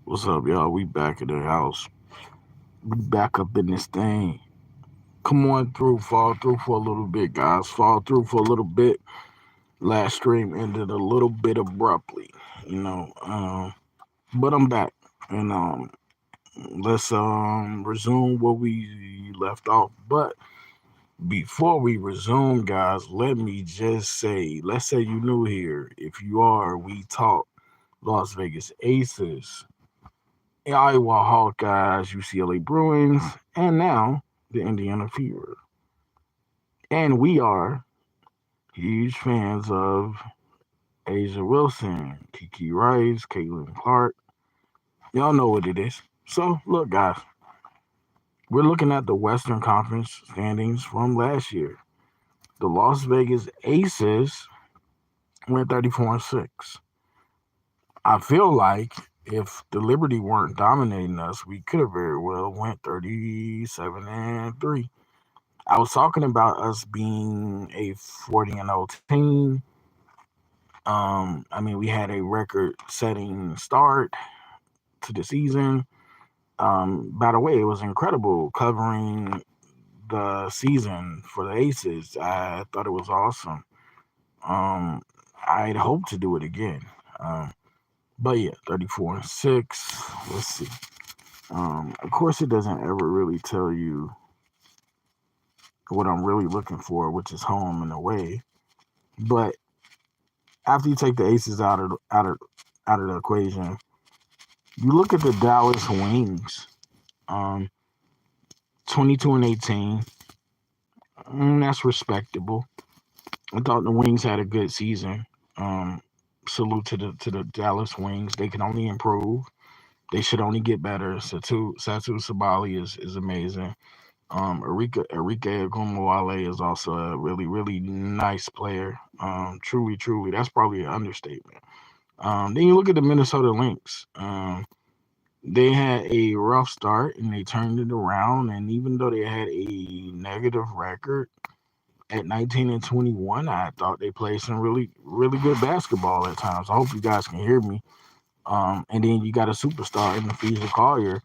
What's up, y'all? We back in the house. We back up in this thing. Come on through, fall through for a little bit, guys. Fall through for a little bit. Last stream ended a little bit abruptly, you know. But I'm back, and let's resume where we left off. But before we resume, guys, let me just say, let's say you new here. If you are, we talk Las Vegas Aces, Iowa Hawkeyes, UCLA Bruins, and now the Indiana Fever. And we are huge fans of Asia Wilson, Kiki Rice, Caitlin Clark. Y'all know what it is. So, look, guys, we're looking at the Western Conference standings from last year. The Las Vegas Aces went 34-6. I feel like if the Liberty weren't dominating us, we could have very well went 37-3. I was talking about us being a 40-0 team. I mean, we had a record-setting start to the season. By the way, it was incredible covering the season for the Aces. I thought it was awesome. Um, I'd hope to do it again. Um, but yeah, 34-6. Let's see. Of course, it doesn't ever really tell you what I'm really looking for, which is home and away. But after you take the Aces out of the equation, you look at the Dallas Wings, um, 22-18. That's respectable. I thought the Wings had a good season. Um, Salute to the Dallas Wings. They can only improve. They should only get better. Satu Sabali is amazing. Enrique Agumawale is also a really nice player. Truly, that's probably an understatement. Then you look at the Minnesota Lynx. They had a rough start and they turned it around. And even though they had a negative record at 19-21, I thought they played some really good basketball at times. I hope you guys can hear me. And then you got a superstar in the Fuser Collier,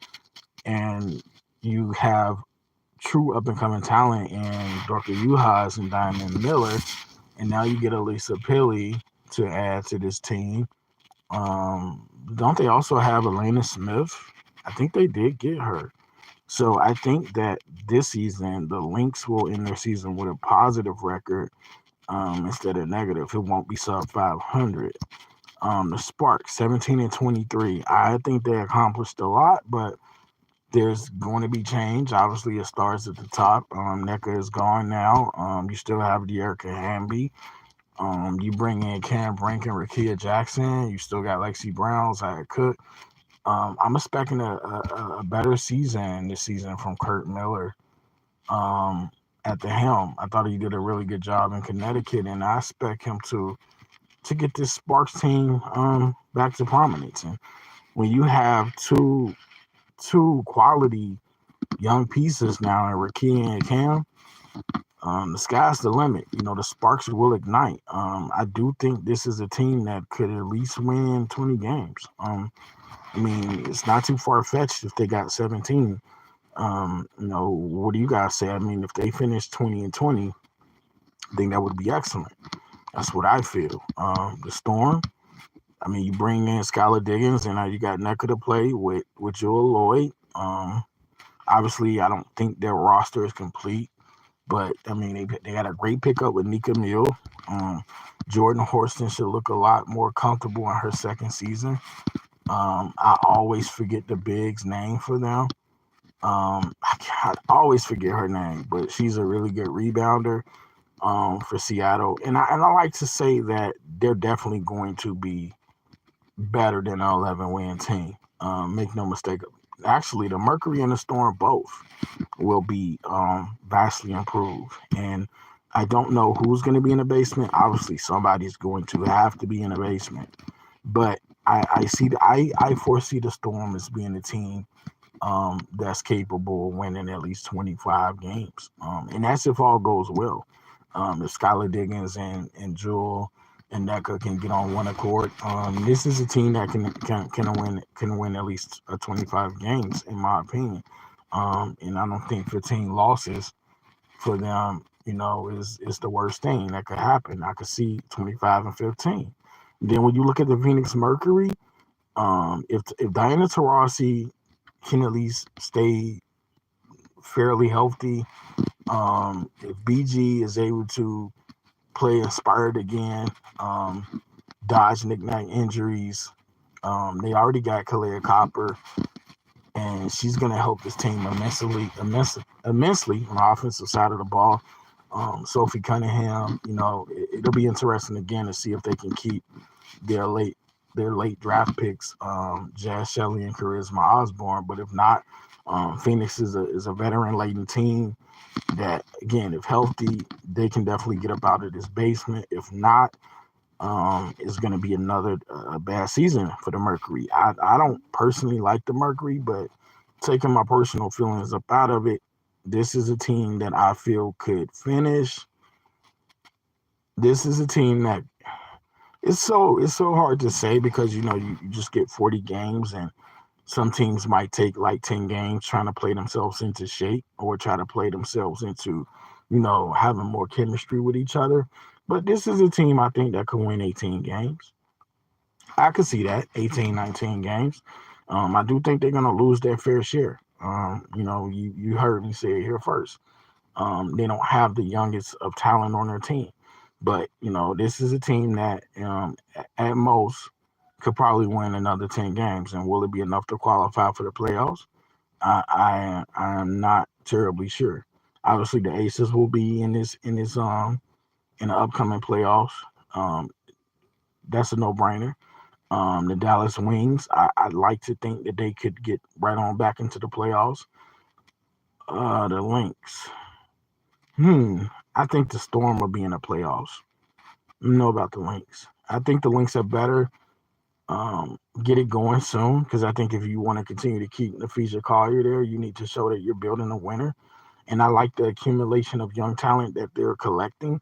and you have true up and coming talent in Dorka Juhas and Diamond Miller, and now you get Elisa Pili to add to this team. Don't they also have Elena Smith? I think they did get her. So I think that this season the Lynx will end their season with a positive record instead of negative. It won't be sub 500. The Sparks 17-23. I think they accomplished a lot, but there's going to be change. Obviously, it starts at the top. NECA is gone now. You still have De'Erica Hamby. You bring in Cam Brink and Rakia Jackson. You still got Lexi Brown, Zaya Cook. I'm expecting a better season this season from Kurt Miller at the helm. I thought he did a really good job in Connecticut, and I expect him to get this Sparks team back to prominence. And when you have two quality young pieces now in Rakia and Cam, the sky's the limit. You know, the sparks will ignite. I do think this is a team that could at least win 20 games. I mean, it's not too far fetched if they got 17. What do you guys say? I mean, if they finish 20-20, I think that would be excellent. That's what I feel. The Storm, I mean, you bring in Skylar Diggins, and now you got NECA to play with Joel Lloyd. Obviously, I don't think their roster is complete, but I mean, they got a great pickup with Nika Mule. Jordan Horston should look a lot more comfortable in her second season. I always forget the big's name for them. I always forget her name, but she's a really good rebounder for Seattle. And I like to say that they're definitely going to be better than an 11 win team. Make no mistake. Actually, the Mercury and the Storm both will be vastly improved. And I don't know who's going to be in the basement. Obviously, somebody's going to have to be in the basement. But I foresee the Storm as being a team that's capable of winning at least 25 games. And that's if all goes well. If Skylar Diggins and Jewel and Neca can get on one accord. This is a team that can win at least 25 games, in my opinion. And I don't think 15 losses for them, is the worst thing that could happen. I could see 25 and 15. Then when you look at the Phoenix Mercury, if Diana Taurasi can at least stay fairly healthy, if BG is able to play inspired again, dodge knick-knack injuries, they already got Kalia Copper, and she's going to help this team immensely on the offensive side of the ball. Sophie Cunningham, it'll be interesting again to see if they can keep their late draft picks, Jazz Shelley and Charisma Osborne. But if not, Phoenix is a veteran laden team that, again, if healthy, they can definitely get up out of this basement. If not, it's going to be another bad season for the Mercury. I don't personally like the Mercury, but taking my personal feelings up out of it, this is a team that I feel could finish. This is a team that it's so hard to say because you just get 40 games, and some teams might take like 10 games trying to play themselves into shape or try to play themselves into having more chemistry with each other. But this is a team I think that could win 18 games. I could see that 18, 19 games. I do think they're going to lose their fair share. You heard me say it here first. They don't have the youngest of talent on their team. But, this is a team that at most could probably win another 10 games. And will it be enough to qualify for the playoffs? I am not terribly sure. Obviously, the Aces will be in the upcoming playoffs. Um, that's a no brainer. The Dallas Wings, I'd like to think that they could get right on back into the playoffs. The Lynx, I think the Storm will be in the playoffs. I don't know about the Lynx. I think the Lynx are better. Get it going soon because I think if you want to continue to keep Napheesa Collier there, you need to show that you're building a winner. And I like the accumulation of young talent that they're collecting.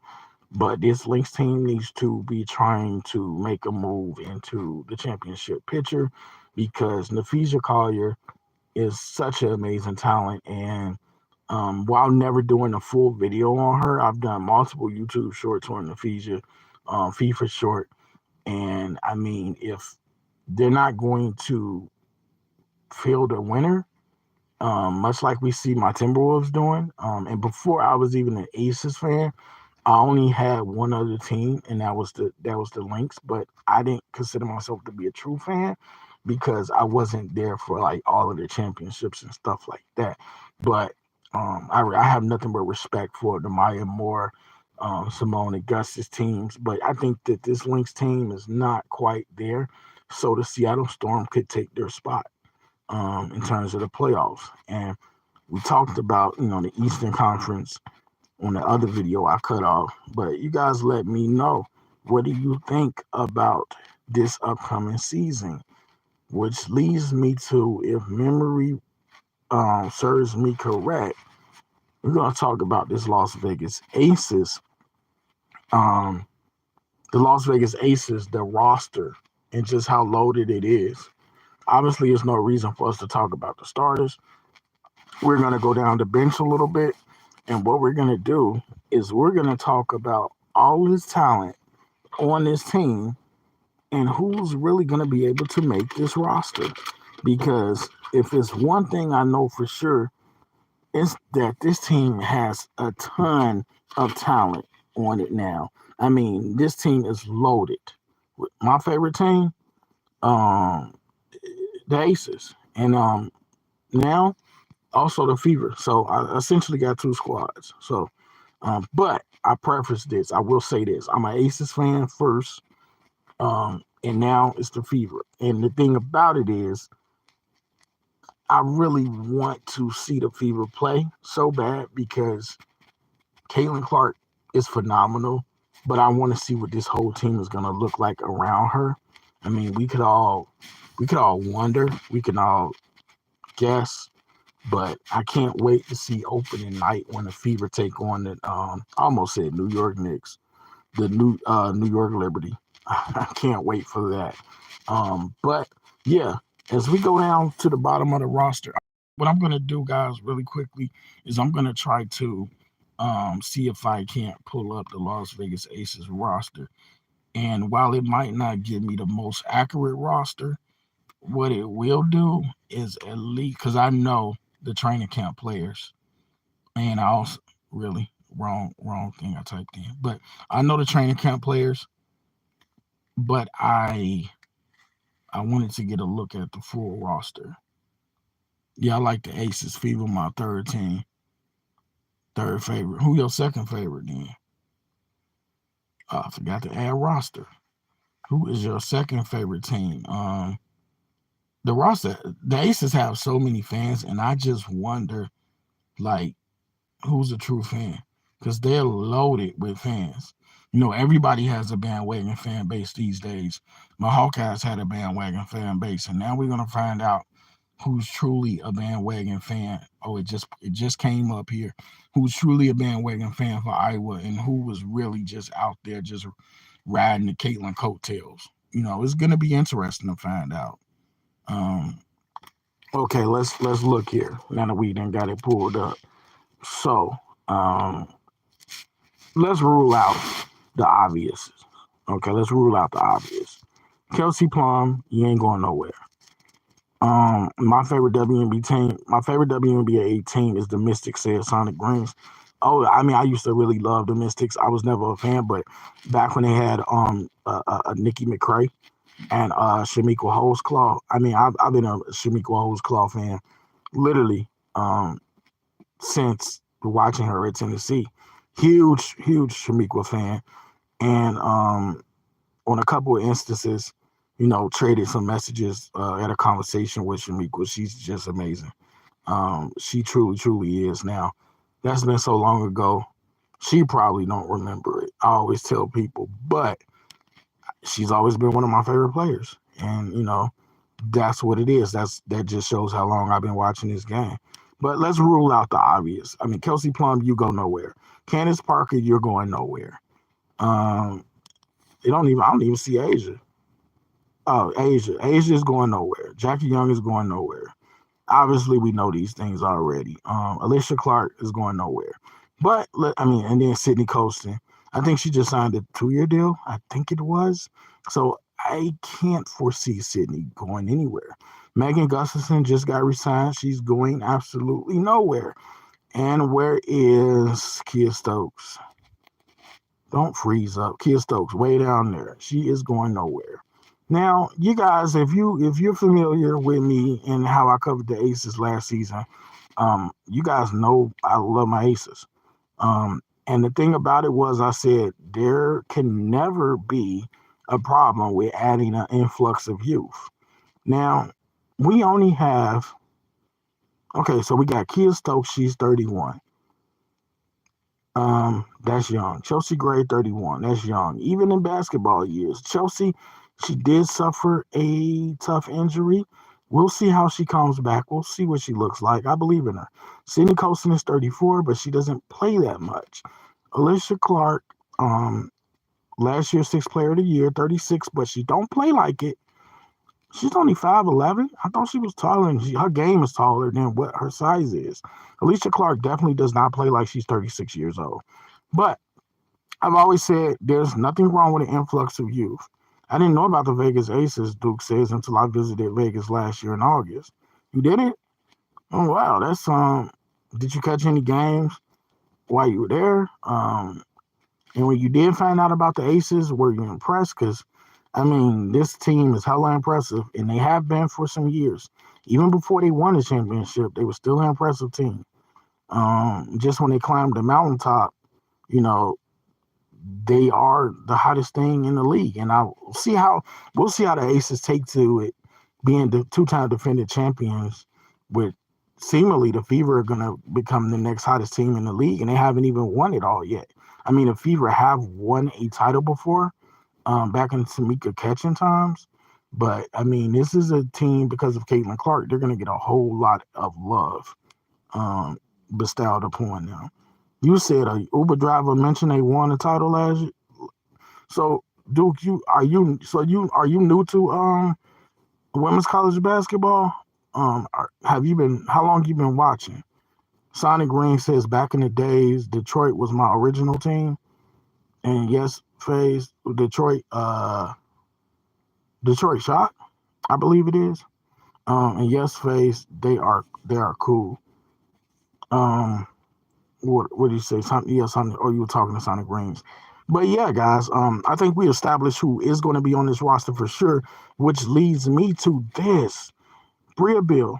But this Lynx team needs to be trying to make a move into the championship picture because Napheesa Collier is such an amazing talent. And while never doing a full video on her, I've done multiple YouTube shorts on Napheesa, FIFA short. And I mean, if they're not going to field a winner, much like we see my Timberwolves doing. And before I was even an Aces fan, I only had one other team, and that was the Lynx. But I didn't consider myself to be a true fan because I wasn't there for like all of the championships and stuff like that. But I have nothing but respect for the Maya Moore, Simone Augustus teams. But I think that this Lynx team is not quite there, so the Seattle Storm could take their spot in terms of the playoffs. And we talked about the Eastern Conference on the other video I cut off. But you guys let me know, what do you think about this upcoming season? Which leads me to, if memory serves me correct, we're going to talk about this Las Vegas Aces. Um, the Las Vegas Aces, the roster, and just how loaded it is. Obviously, there's no reason for us to talk about the starters. We're going to go down the bench a little bit. And what we're going to do is we're going to talk about all this talent on this team and who's really going to be able to make this roster. Because if it's one thing I know for sure, it's that this team has a ton of talent on it now. I mean, this team is loaded. My favorite team, um, the Aces. And now also the Fever. So I essentially got two squads. So, but I preface this. I will say this. I'm an Aces fan first, and now it's the Fever. And the thing about it is, I really want to see the Fever play so bad because Caitlin Clark is phenomenal, but I want to see what this whole team is going to look like around her. I mean, we could all wonder, we can all guess, but I can't wait to see opening night when the Fever take on the I almost said New York Knicks. the New York Liberty. I can't wait for that. But yeah, as we go down to the bottom of the roster, what I'm gonna do, guys, really quickly, is I'm gonna try to see if I can't pull up the Las Vegas Aces roster. And while it might not give me the most accurate roster, what it will do is at least because I know the training camp players, and I also really wrong thing I typed in, but I know the training camp players, but I wanted to get a look at the full roster. Yeah, I like the Aces. Fever, my third team, third favorite. Who your second favorite then? I forgot to add roster. Who is your second favorite team? The roster, the Aces have so many fans, and I just wonder, like, who's a true fan? Because they're loaded with fans. Everybody has a bandwagon fan base these days. My Hawkeyes had a bandwagon fan base, and now we're gonna find out who's truly a bandwagon fan. Oh, it just came up here. Who's truly a bandwagon fan for Iowa, and who was really just out there just riding the Caitlin coattails. It's gonna be interesting to find out. Um, okay, let's look here. Now that we done got it pulled up. So um, let's rule out the obvious. Okay, let's rule out the obvious. Kelsey Plum, you ain't going nowhere. My favorite WNBA team is the Mystics, said Sonic Greens. Oh, I mean, I used to really love the Mystics. I was never a fan, but back when they had Nikki McCray and Shamika Holesclaw, I mean, I've been a Shamika Holesclaw fan literally since watching her at Tennessee. Huge Shamika fan, and on a couple of instances, traded some messages at a conversation with Shamika. She's just amazing. She truly is. Now, that's been so long ago. She probably don't remember it. I always tell people, but she's always been one of my favorite players, and that's what it is. That just shows how long I've been watching this game. But let's rule out the obvious. I mean, Kelsey Plum, you go nowhere. Candace Parker, you're going nowhere. Um, I don't even see Asia. Oh, Asia. Asia is going nowhere. Jackie Young is going nowhere. Obviously, we know these things already. Alicia Clark is going nowhere. But, and then Sydney Colston. I think she just signed a 2-year deal. I think it was. So I can't foresee Sydney going anywhere. Megan Gustafson just got resigned. She's going absolutely nowhere. And where is Kia Stokes? Don't freeze up. Kia Stokes, way down there. She is going nowhere. Now, you guys, if you're familiar with me and how I covered the Aces last season, you guys know I love my Aces. And the thing about it was, I said there can never be a problem with adding an influx of youth. Now, we only have so we got Kia Stokes. She's 31. That's young. Chelsea Gray, 31. That's young. Even in basketball years, Chelsea, she did suffer a tough injury. We'll see how she comes back. We'll see what she looks like. I believe in her. Sydney Colston is 34, but she doesn't play that much. Alicia Clark, last year Sixth Player of the Year, 36, but she don't play like it. She's only 5'11". I thought she was taller, and her game is taller than what her size is. Alicia Clark definitely does not play like she's 36 years old. But I've always said there's nothing wrong with an influx of youth. I didn't know about the Vegas Aces, Duke says, until I visited Vegas last year in August. You did it? Oh, wow. That's did you catch any games while you were there? And when you did find out about the Aces, were you impressed? Because, this team is hella impressive, and they have been for some years. Even before they won the championship, they were still an impressive team. Just when they climbed the mountaintop, you know, they are the hottest thing in the league. And we'll see how the Aces take to it, being the two-time defending champions. With seemingly the Fever are gonna become the next hottest team in the league, and they haven't even won it all yet. The Fever have won a title before, back in Tamika Catching times. But this is a team, because of Caitlin Clark, they're gonna get a whole lot of love bestowed upon them. You said a Uber driver mentioned they won a title So Duke, you new to women's college basketball? Have you been? How long you been watching? Sonic Green says back in the days, Detroit was my original team, and yes, phase Detroit shot, I believe it is. And yes, phase they are cool. Um, what do you say? Something, yeah, something. Or you were talking to Sonic Greens. But yeah, guys, I think we established who is going to be on this roster for sure, which leads me to this. Bria Bill,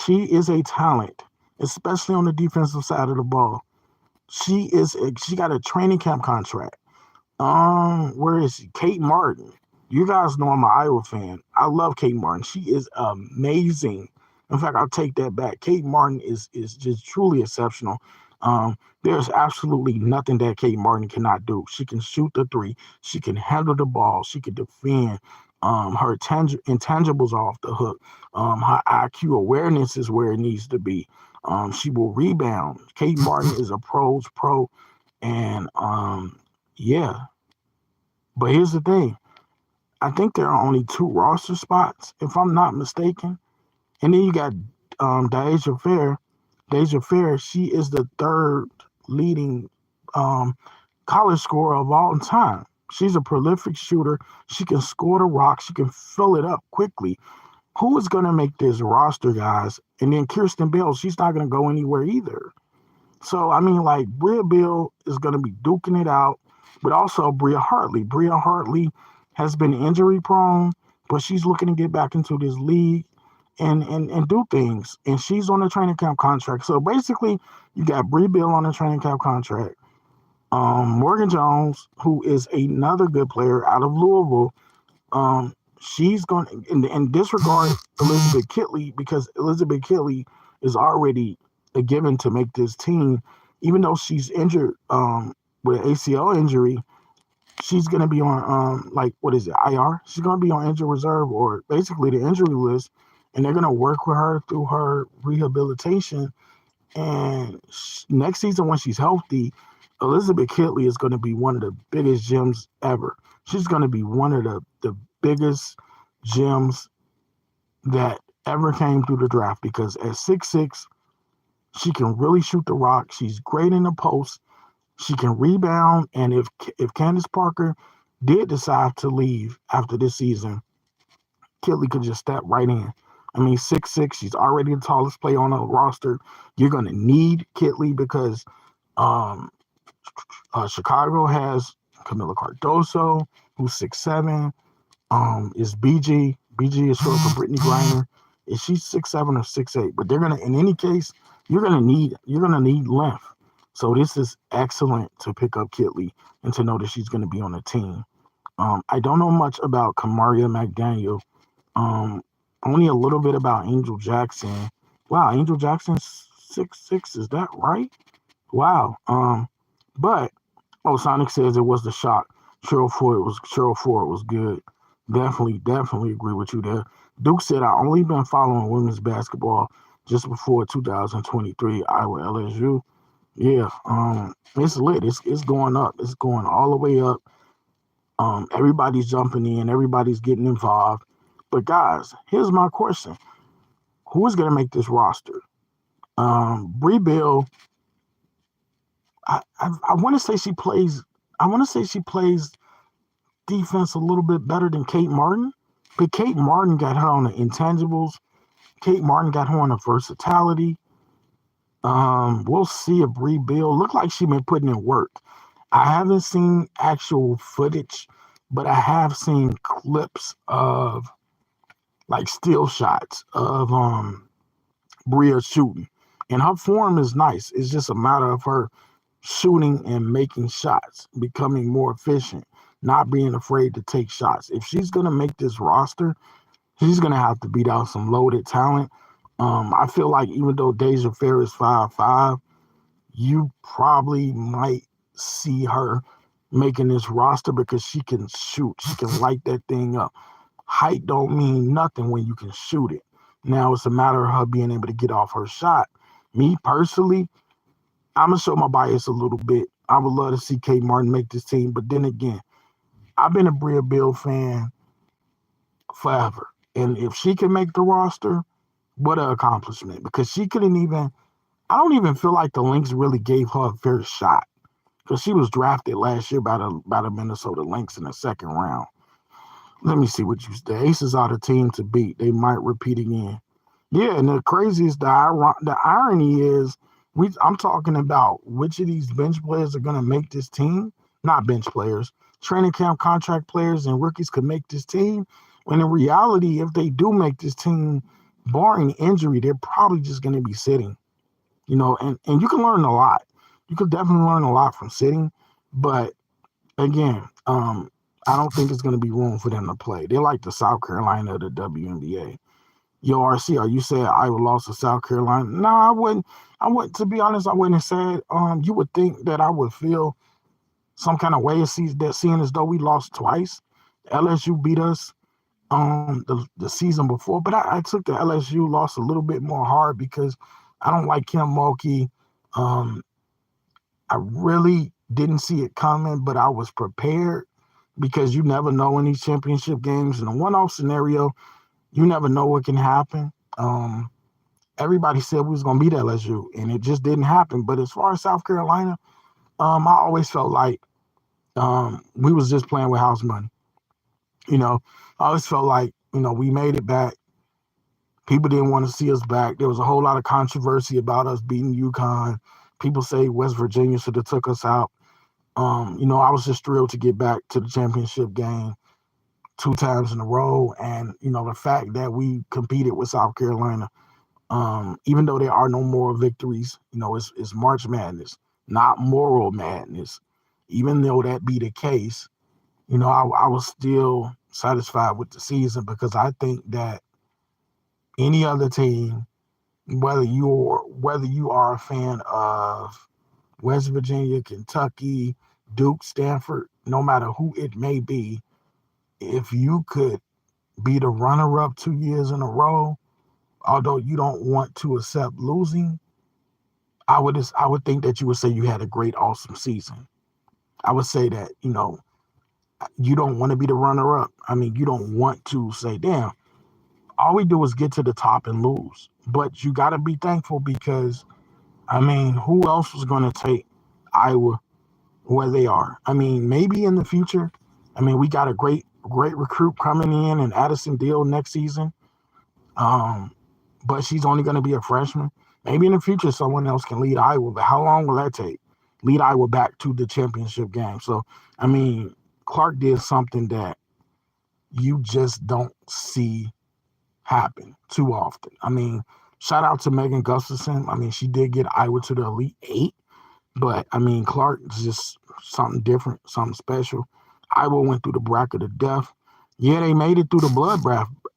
she is a talent, especially on the defensive side of the ball. She got a training camp contract. Where is she? Kate Martin. You guys know I'm an Iowa fan. I love Kate Martin. She is amazing. In fact, I'll take that back. Kate Martin is just truly exceptional. There's absolutely nothing that Kate Martin cannot do. She can shoot the three. She can handle the ball. She can defend. Her intangibles are off the hook. Her IQ awareness is where it needs to be. She will rebound. Kate Martin is a pro's pro, and yeah, but here's the thing. I think there are only two roster spots, if I'm not mistaken. And then you got Deja Fair. Deja Fair, she is the third leading um, college scorer of all time. She's a prolific shooter. She can score the rock. She can fill it up quickly. Who is going to make this roster, guys? And then Kirsten Bell, she's not going to go anywhere either. So I mean, like Bria Bill is going to be duking it out, but also Bria Hartley. Bria Hartley has been injury prone, but she's looking to get back into this league and do things. And she's on a training camp contract. So basically, you got Bria Bill on a training camp contract. Morgan Jones, who is another good player out of Louisville, she's going in disregard Elizabeth Kitley because Elizabeth Kitley is already a given to make this team, even though she's injured with an ACL injury. She's going to be on like what is it IR? She's going to be on injured reserve or basically the injury list, and they're going to work with her through her rehabilitation. And next season, when she's healthy, Elizabeth Kitley is going to be one of the biggest gems ever. She's going to be one of the biggest gems that ever came through the draft because at 6'6", she can really shoot the rock. She's great in the post. She can rebound. And if Candace Parker did decide to leave after this season, Kitley could just step right in. I mean, 6'6", she's already the tallest player on the roster. You're going to need Kitley because um, Chicago has Camila Cardoso, who's 6'7". Is BG. BG is short for Brittany Griner. Is she 6'7" or 6'8"? But they're gonna, in any case, you're gonna need length. So this is excellent to pick up Kitley and to know that she's gonna be on the team. I don't know much about Kamaria McDaniel. Um, Only a little bit about Angel Jackson. Wow, Angel Jackson's 6'6". Is that right? Wow. But Sonic says it was the shot. Cheryl Ford was good. Definitely agree with you there. Duke said I only been following women's basketball just before 2023 Iowa LSU. Yeah, it's lit. It's going up. It's going all the way up. Everybody's jumping in. Everybody's getting involved. But guys, here's my question: who is going to make this roster? Bree Bill. I want to say she plays. I want to say she plays defense a little bit better than Kate Martin, but Kate Martin got her on the intangibles. Kate Martin got her on the versatility. We'll see if Bree Bill look like she been putting in work. I haven't seen actual footage, but I have seen clips of like still shots of Bria shooting, and her form is nice. It's just a matter of her shooting and making shots, becoming more efficient, not being afraid to take shots. If she's gonna make this roster, she's gonna have to beat out some loaded talent. I feel like even though Deja Fair is 5'5", you probably might see her making this roster because she can shoot. She can light that thing up. Height don't mean nothing when you can shoot it. Now it's a matter of her being able to get off her shot. Me personally, I'm gonna show my bias a little bit. I would love to see Kate Martin make this team, but then again, I've been a Bria Bill fan forever. And if she can make the roster, what an accomplishment. Because she couldn't even, I don't even feel like the Lynx really gave her a fair shot. Because she was drafted last year by the Minnesota Lynx in the second round. Let me see what you the Aces are the team to beat. They might repeat again. Yeah, and the craziest, the irony is, I'm talking about which of these bench players are going to make this team. Not bench players, training camp contract players and rookies could make this team. When in reality, if they do make this team, barring injury, they're probably just going to be sitting. And you can learn a lot. You could definitely learn a lot from sitting, but again, I don't think it's going to be room for them to play. They're like the South Carolina of the WNBA. Yo, RC, are you saying Iowa lost to South Carolina? No, I wouldn't. I would, to be honest, I wouldn't have said. You would think that I would feel some kind of way of seeing as though we lost twice. LSU beat us the season before, but I took the LSU loss a little bit more hard because I don't like Kim Mulkey. Um, I really didn't see it coming, but I was prepared because you never know in these championship games. In a one-off scenario, you never know what can happen. Everybody said we was going to beat LSU, and it just didn't happen. But as far as South Carolina, I always felt like we was just playing with house money. I always felt like, we made it back. People didn't want to see us back. There was a whole lot of controversy about us beating UConn. People say West Virginia should have took us out. I was just thrilled to get back to the championship game 2 times in a row. And, the fact that we competed with South Carolina, even though there are no moral victories, it's March Madness, not moral madness. Even though that be the case, I was still satisfied with the season because I think that any other team, whether you are a fan of West Virginia, Kentucky, Duke, Stanford, no matter who it may be, if you could be the runner-up 2 years in a row, although you don't want to accept losing, I would think that you would say you had a great, awesome season. I would say that, you don't want to be the runner-up. I mean, you don't want to say, damn, all we do is get to the top and lose. But you got to be thankful because, I mean, who else was going to take Iowa where they are? I mean, maybe in the future. I mean, we got a great recruit coming in Addison Deal next season. Um, but she's only going to be a freshman. Maybe in the future someone else can lead Iowa, but how long will that take? Lead Iowa back to the championship game. So, I mean, Clark did something that you just don't see happen too often. I mean, shout out to Megan Gustafson. I mean, she did get Iowa to the Elite Eight, but I mean, Clark is just something different, something special. Iowa went through the bracket of death. Yeah, they made it through the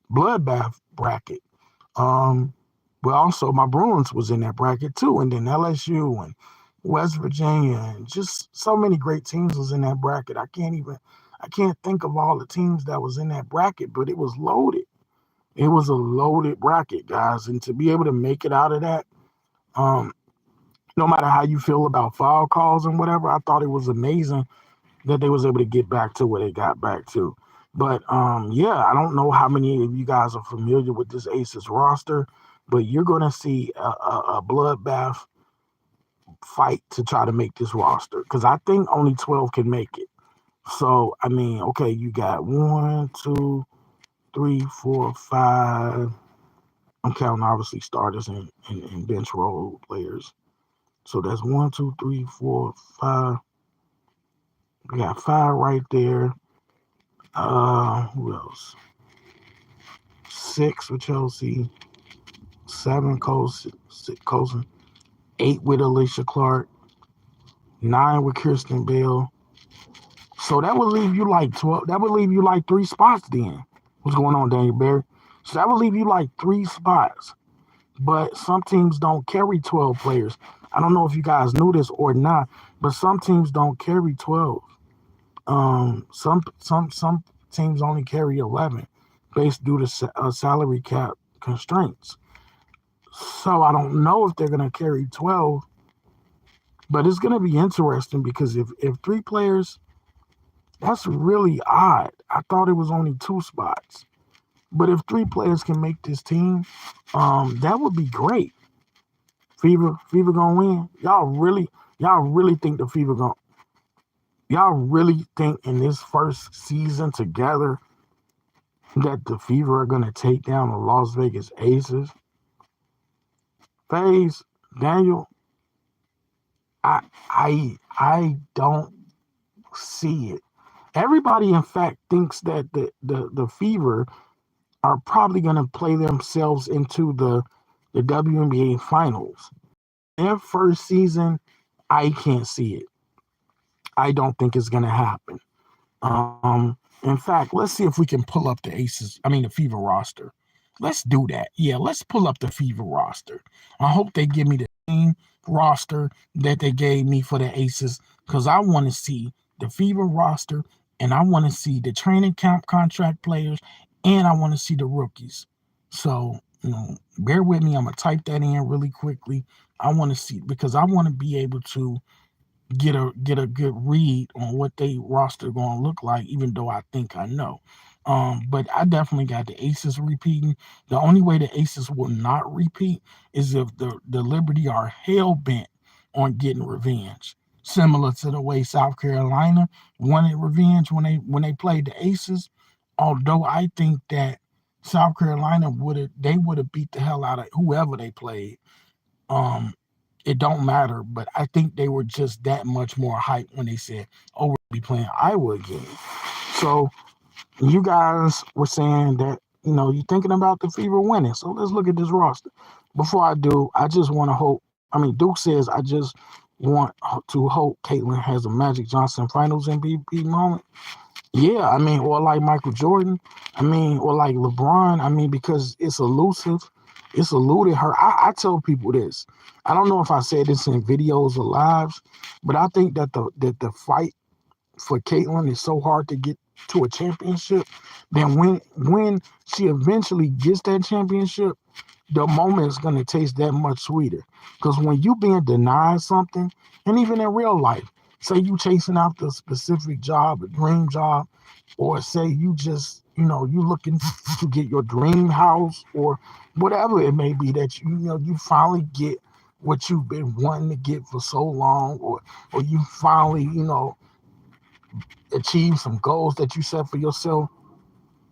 bloodbath bracket. Um, but also my Bruins was in that bracket too, and then LSU and West Virginia, and just so many great teams was in that bracket. I can't think of all the teams that was in that bracket, but it was loaded. It was a loaded bracket, guys, and to be able to make it out of that, um, no matter how you feel about foul calls and whatever, I thought it was amazing that they was able to get back to where they got back to. But yeah, I don't know how many of you guys are familiar with this Aces roster, but you're going to see a bloodbath fight to try to make this roster because I think only 12 can make it. So, I mean, okay, you got 1, 2, 3, 4, 5. I'm counting obviously starters and bench role players. So that's 1, 2, 3, 4, 5. We got 5 right there. Who else? 6 with Chelsea, 7 Colson, 8 with Alicia Clark, 9 with Kirsten Bell. So that would leave you like 12. That would leave you like 3 spots then. What's going on, Daniel Barry? So that would leave you like 3 spots. But some teams don't carry 12 players. I don't know if you guys knew this or not, but some teams don't carry 12. Some teams only carry 11 based due to salary cap constraints. So I don't know if they're going to carry 12, but it's going to be interesting because if 3 players That's really odd. I thought it was only 2 spots. But if 3 players can make this team, that would be great. Fever gonna win. Y'all really think the Fever gonna? Y'all really think in this first season together that the Fever are gonna take down the Las Vegas Aces? FaZe, Daniel, I don't see it. Everybody, in fact, thinks that the Fever are probably going to play themselves into the WNBA finals. Their first season, I can't see it. I don't think it's going to happen. In fact, let's see if we can pull up the Fever roster. Let's do that. Yeah, let's pull up the Fever roster. I hope they give me the same roster that they gave me for the Aces because I want to see the Fever roster and I want to see the training camp contract players and I want to see the rookies. So, bear with me. I'm going to type that in really quickly. I want to see because I want to be able to get a good read on what they roster going to look like, even though I think I know. But I definitely got the Aces repeating. The only way the Aces will not repeat is if the Liberty are hell bent on getting revenge, similar to the way South Carolina wanted revenge when they played the Aces. Although I think that South Carolina would have beat the hell out of whoever they played. Um, it don't matter, but I think they were just that much more hype when they said, "Oh, we'll be playing Iowa again." So you guys were saying that you're thinking about the Fever winning. So let's look at this roster. Before I do, I just want to hope. I mean, Duke says I just want to hope Caitlin has a Magic Johnson Finals MVP moment. Yeah, or like Michael Jordan. Or like LeBron. Because it's elusive. It's eluded her. I tell people this. I don't know if I said this in videos or lives, but I think that the fight for Caitlin is so hard to get to a championship. Then when she eventually gets that championship, the moment is going to taste that much sweeter. Because when you being denied something, and even in real life, say you chasing out the specific job, a dream job, or say you just, you looking to get your dream house or whatever it may be that you finally get what you've been wanting to get for so long, or you finally, achieve some goals that you set for yourself,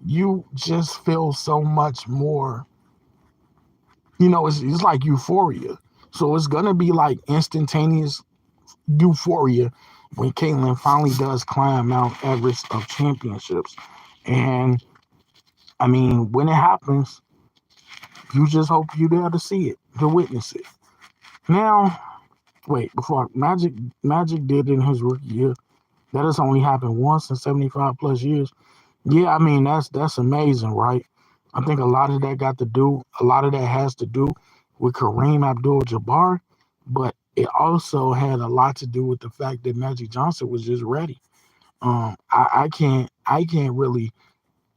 you just feel so much more. It's like euphoria. So it's gonna be like instantaneous euphoria when Caitlin finally does climb Mount Everest of championships. And when it happens, you just hope you're there to see it, to witness it. Now, wait, before Magic did in his rookie year, that has only happened once in 75 plus years. Yeah, that's amazing, right? I think a lot of that has to do with Kareem Abdul-Jabbar, but it also had a lot to do with the fact that Magic Johnson was just ready. I can't really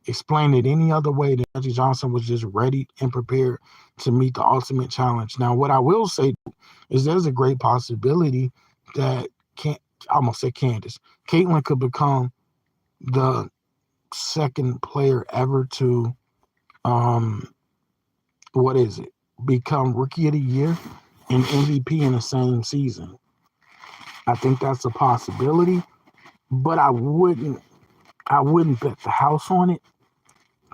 explain it any other way than Magic Johnson was just ready and prepared to meet the ultimate challenge. Now, what I will say is there's a great possibility that can't I almost say Candace Caitlin could become the second player ever to um what is it become rookie of the year and MVP in the same season. I think that's a possibility, but I wouldn't bet the house on it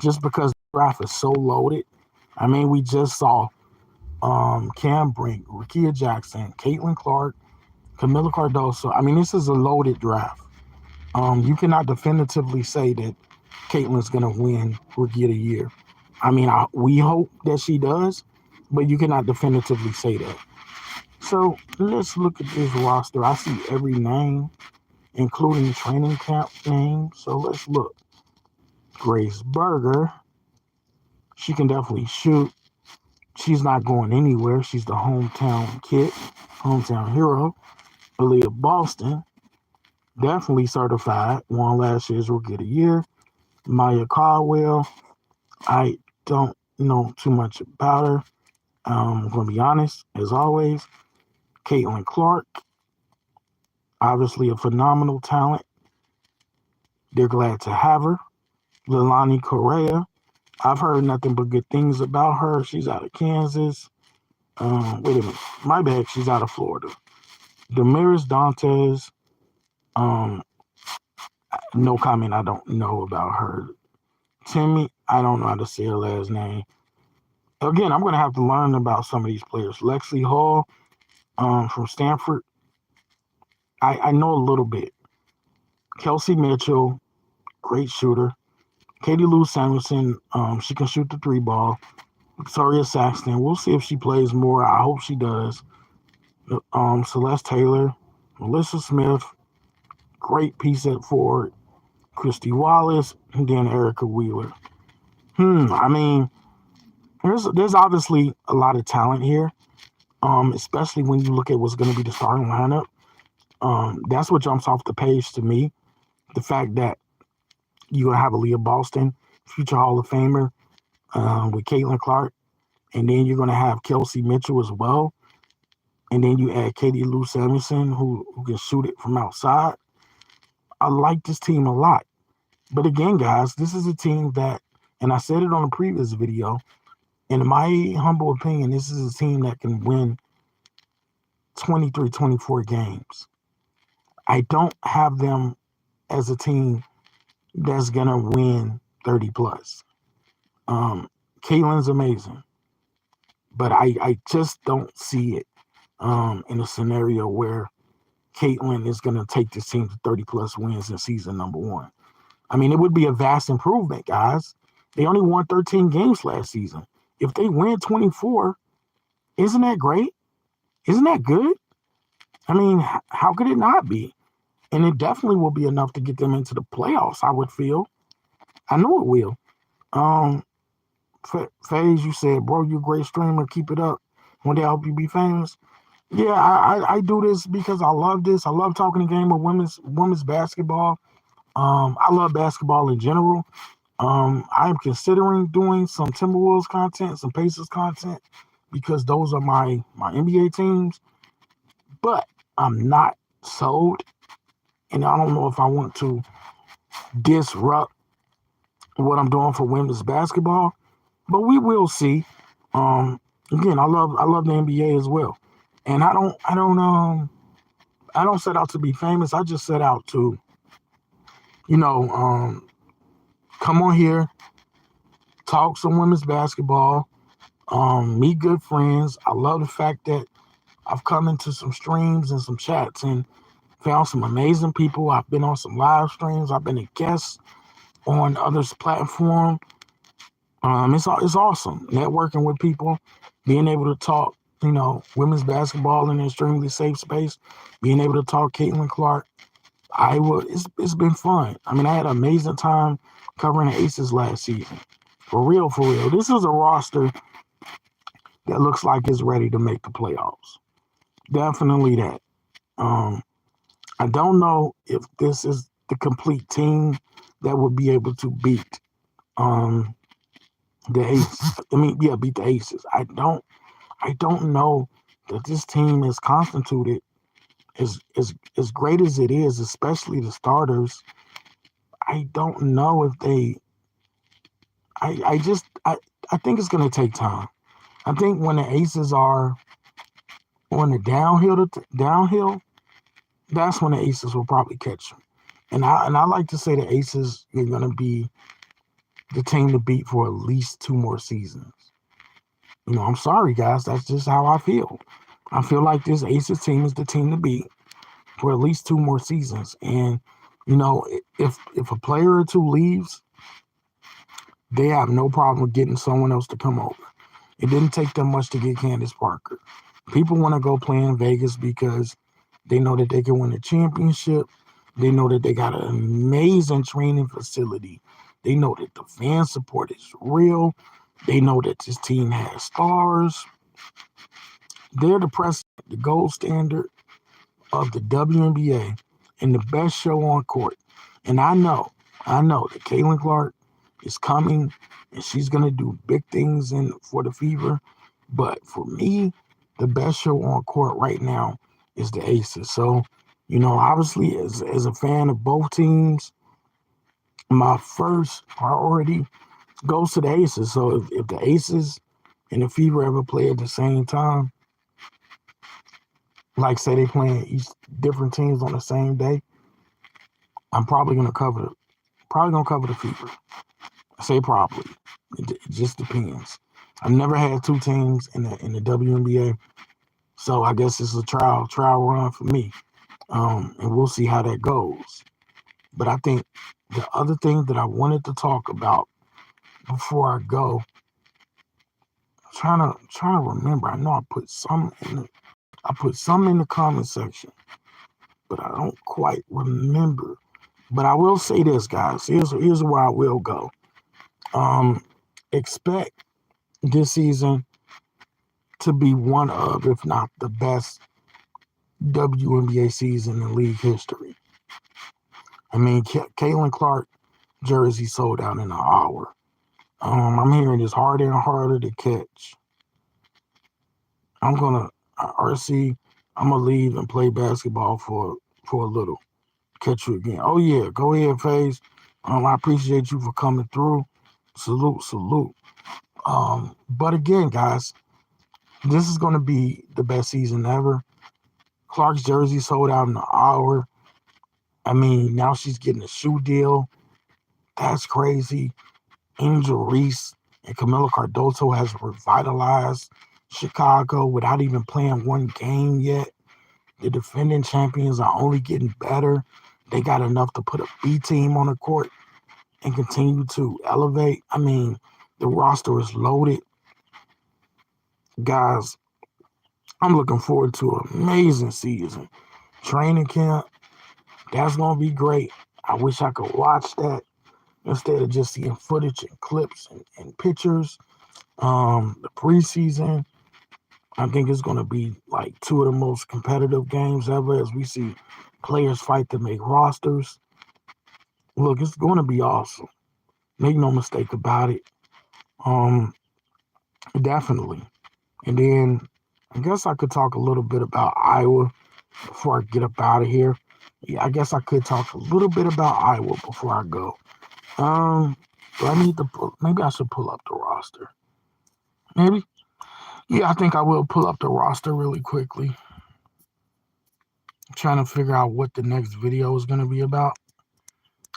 just because the draft is so loaded. We just saw Cam Brink, Rakia Jackson, Caitlin Clark, Camilla Cardoso. This is a loaded draft. You cannot definitively say that Caitlin's gonna win Rookie of the Year. We hope that she does, but you cannot definitively say that. So let's look at this roster. I see every name, including training camp names. So let's look. Grace Berger, she can definitely shoot. She's not going anywhere. She's the hometown kid, hometown hero. Aaliyah Boston, definitely certified. Won last year's Rookie of the Year. Maya Caldwell, I don't know too much about her. I'm going to be honest, as always. Caitlin Clark, obviously a phenomenal talent. They're glad to have her. Leilani Correa, I've heard nothing but good things about her. She's out of Kansas. Wait a minute. My bad. She's out of Florida. Damaris Dantes, um, no comment. I don't know about her. Timmy, I don't know how to say her last name. Again, I'm going to have to learn about some of these players. Lexi Hall from Stanford, I know a little bit. Kelsey Mitchell, great shooter. Katie Lou Samuelson, she can shoot the three ball. Victoria Saxton, we'll see if she plays more. I hope she does. Celeste Taylor, Melissa Smith, great piece at forward. Christy Wallace, and then Erica Wheeler. I mean, there's obviously a lot of talent here, especially when you look at what's going to be the starting lineup. That's what jumps off the page to me. The fact that you're going to have Aaliyah Boston, future Hall of Famer, with Caitlin Clark, and then you're going to have Kelsey Mitchell as well. And then you add Katie Lou Samuelson, who can shoot it from outside. I like this team a lot. But again, guys, this is a team that, and I said it on a previous video, in my humble opinion, this is a team that can win 23, 24 games. I don't have them as a team that's going to win 30 plus. Caitlin's amazing, but I just don't see it in a scenario where Caitlin is going to take this team to 30 plus wins in season number one. I mean, it would be a vast improvement, guys. They only won 13 games last season. If they win 24, isn't that great? Isn't that good? I mean, how could it not be? And it definitely will be enough to get them into the playoffs, I would feel. I know it will. FaZe, you said, bro, you're a great streamer. Keep it up. One day I hope you be famous. Yeah, I do this because I love this. I love talking the game of women's basketball. I love basketball in general. I am considering doing some Timberwolves content, some Pacers content, because those are my NBA teams. But I'm not sold, and I don't know if I want to disrupt what I'm doing for women's basketball. But we will see. Again, I love the NBA as well, and I don't set out to be famous. I just set out to, come on here, talk some women's basketball, meet good friends. I love the fact that I've come into some streams and some chats and found some amazing people. I've been on some live streams. I've been a guest on others' platform. It's awesome networking with people, being able to talk, women's basketball in an extremely safe space, being able to talk Caitlin Clark. It's been fun. I mean, I had an amazing time covering the Aces last season. For real. This is a roster that looks like it's ready to make the playoffs. Definitely that. I don't know if this is the complete team that would be able to beat the Aces. Beat the Aces. I don't know that this team is constituted as great as it is, especially the starters. I don't know if they. I think it's going to take time. I think when the Aces are on the downhill, that's when the Aces will probably catch them. And I like to say the Aces are going to be the team to beat for at least 2 more seasons. I'm sorry, guys. That's just how I feel. I feel like this Aces team is the team to beat for at least 2 more seasons. And, if a player or two leaves, they have no problem with getting someone else to come over. It didn't take them much to get Candace Parker. People want to go play in Vegas because they know that they can win a championship. They know that they got an amazing training facility. They know that the fan support is real. They know that this team has stars. They're the precedent, the gold standard of the WNBA and the best show on court. And I know that Caitlin Clark is coming and she's going to do big things for the Fever. But for me, the best show on court right now is the Aces. So, obviously, as a fan of both teams, my first priority goes to the Aces. So if the Aces and the Fever ever play at the same time, like say they playing each different teams on the same day, I'm probably gonna cover the Fever. I say probably. It just depends. I've never had two teams in the WNBA, so I guess it's a trial run for me. And we'll see how that goes. But I think the other thing that I wanted to talk about before I go, trying to remember. I know I put some in the comment section, but I don't quite remember. But I will say this, guys. Here's where I will go. Expect this season to be one of, if not the best WNBA season in league history. I mean, Caitlin Clark jersey sold out in an hour. I'm hearing it's harder and harder to catch. I'm gonna RC. I'm gonna leave and play basketball for a little. Catch you again. Oh yeah, go ahead, FaZe. I appreciate you for coming through. Salute. But again, guys, this is gonna be the best season ever. Clark's jersey sold out in an hour. I mean, now she's getting a shoe deal. That's crazy. Angel Reese and Camila Cardoso has revitalized Chicago without even playing one game yet. The defending champions are only getting better. They got enough to put a B team on the court and continue to elevate. I mean, the roster is loaded. Guys, I'm looking forward to an amazing season. Training camp, that's going to be great. I wish I could watch that instead of just seeing footage and clips and pictures. The preseason, I think it's going to be like two of the most competitive games ever as we see players fight to make rosters. Look, it's going to be awesome. Make no mistake about it. Um, Definitely. And then I guess I could talk a little bit about Iowa before I get up out of here. Yeah, I guess I could talk a little bit about Iowa before I go. Do I need to maybe I should pull up the roster. Maybe. Yeah, I think I will pull up the roster really quickly. I'm trying to figure out what the next video is going to be about.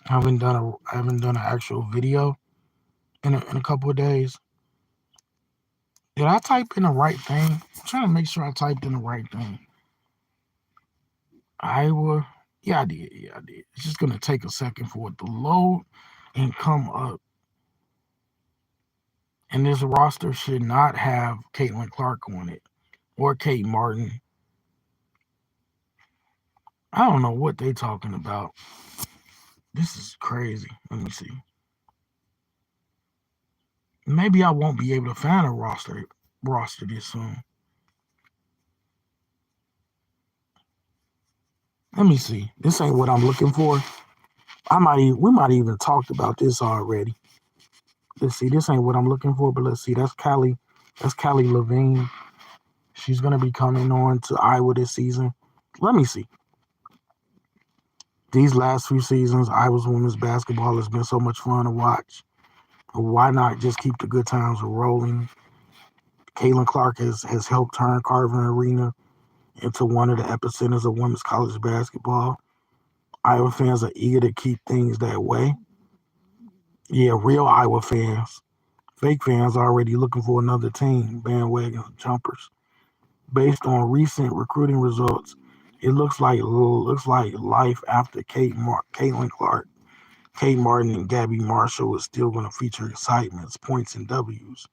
I haven't done an actual video in a couple of days. Did I type in the right thing? I'm trying to make sure I typed in the right thing. Iowa. Yeah, I did. It's just going to take a second for it to load and come up. And this roster should not have Caitlin Clark on it or Kate Martin. I don't know what they talking about. This is crazy. Let me see. Maybe I won't be able to find a roster this soon. Let me see. This ain't what I'm looking for. We might even talked about this already. Let's see. This ain't what I'm looking for, but let's see. That's Callie Levine. She's gonna be coming on to Iowa this season. Let me see. These last few seasons, Iowa's women's basketball has been so much fun to watch. Why not just keep the good times rolling? Caitlin Clark has helped turn Carver Arena into one of the epicenters of women's college basketball. Iowa fans are eager to keep things that way. Yeah, real Iowa fans. Fake fans are already looking for another team, bandwagon jumpers. Based on recent recruiting results, it looks like life after Caitlin Clark, Kate Martin, and Gabby Marshall is still going to feature excitements, points, and W's.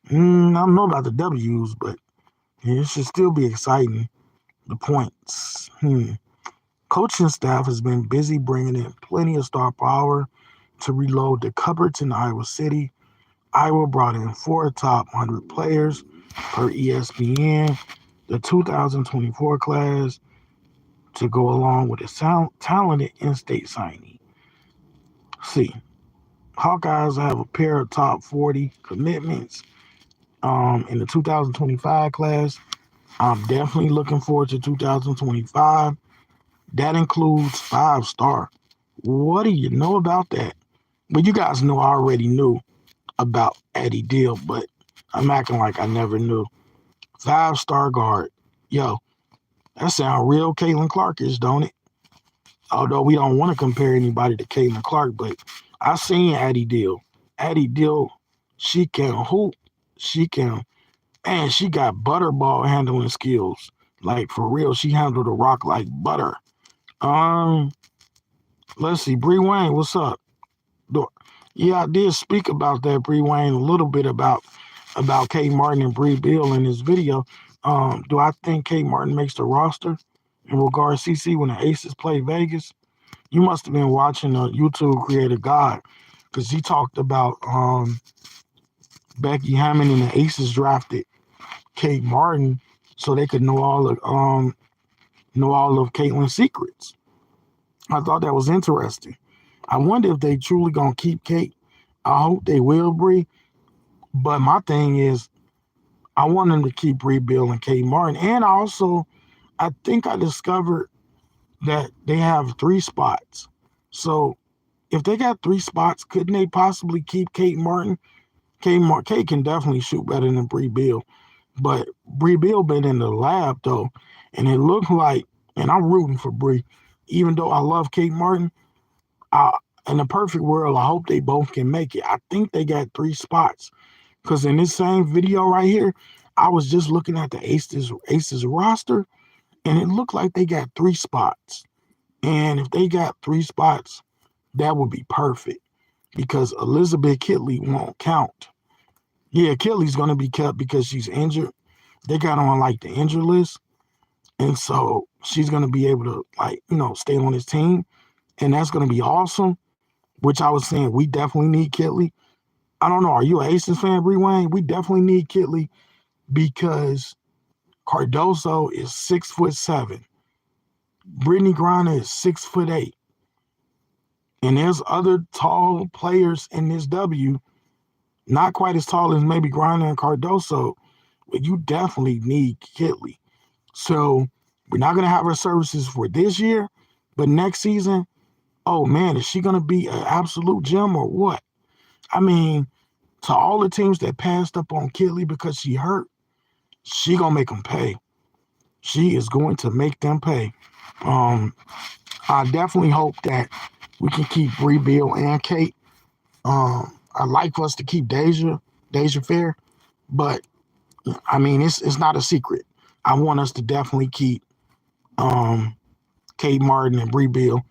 I don't know about the W's, but it should still be exciting. The points. Coaching staff has been busy bringing in plenty of star power to reload the cupboards in Iowa City. Iowa brought in 4 top 100 players per ESPN. The 2024 class to go along with a talented in-state signing. See, Hawkeyes have a pair of top 40 commitments in the 2025 class. I'm definitely looking forward to 2025. That includes 5-star. What do you know about that? But you guys knew I already knew about Eddie Deal, but I'm acting like I never knew. 5-star guard. Yo, that sound real Caitlin Clark-ish, don't it? Although we don't want to compare anybody to Caitlin Clark, but I seen Addie Deal. Addie Deal, she can hoop. She can, and she got butterball handling skills. Like for real, she handled the rock like butter. Um, let's see, Bree Wayne, what's up? Yeah, I did speak about that, Bree Wayne, a little bit about Kate Martin and Bree Bill in this video. Do I think Kate Martin makes the roster in regards to CC when the Aces play Vegas? You must have been watching a YouTube creator God, because he talked about Becky Hammond and the Aces drafted Kate Martin so they could know all of Caitlin's secrets. I thought that was interesting. I wonder if they truly gonna keep Kate. I hope they will, Bree. But my thing is, I want them to keep Bree Bill and Kate Martin. And I think I discovered that they have 3 spots. So if they got 3 spots, couldn't they possibly keep Kate Martin? Kate can definitely shoot better than Bree Bill. But Bree Bill been in the lab, though. And it looked like, and I'm rooting for Bree, even though I love Kate Martin, in a perfect world, I hope they both can make it. I think they got 3 spots. Because in this same video right here, I was just looking at the Aces roster, and it looked like they got 3 spots. And if they got 3 spots, that would be perfect. Because Elizabeth Kitley won't count. Yeah, Kitley's going to be kept because she's injured. They got on like the injured list. And so she's going to be able to, stay on this team. And that's going to be awesome, which I was saying we definitely need Kitley. I don't know. Are you an Aces fan, Bree Wayne? We definitely need Kitley because Cardoso is 6'7". Brittany Griner is 6'8". And there's other tall players in this W, not quite as tall as maybe Griner and Cardoso, but you definitely need Kitley. So we're not going to have her services for this year, but next season, oh man, is she going to be an absolute gem or what? I mean, to all the teams that passed up on Kitley because she hurt, she going to make them pay. She is going to make them pay. I definitely hope that we can keep Bree Bill and Kate. I'd like for us to keep Deja Fair, but I mean, it's not a secret. I want us to definitely keep Kate Martin and Bree Bill.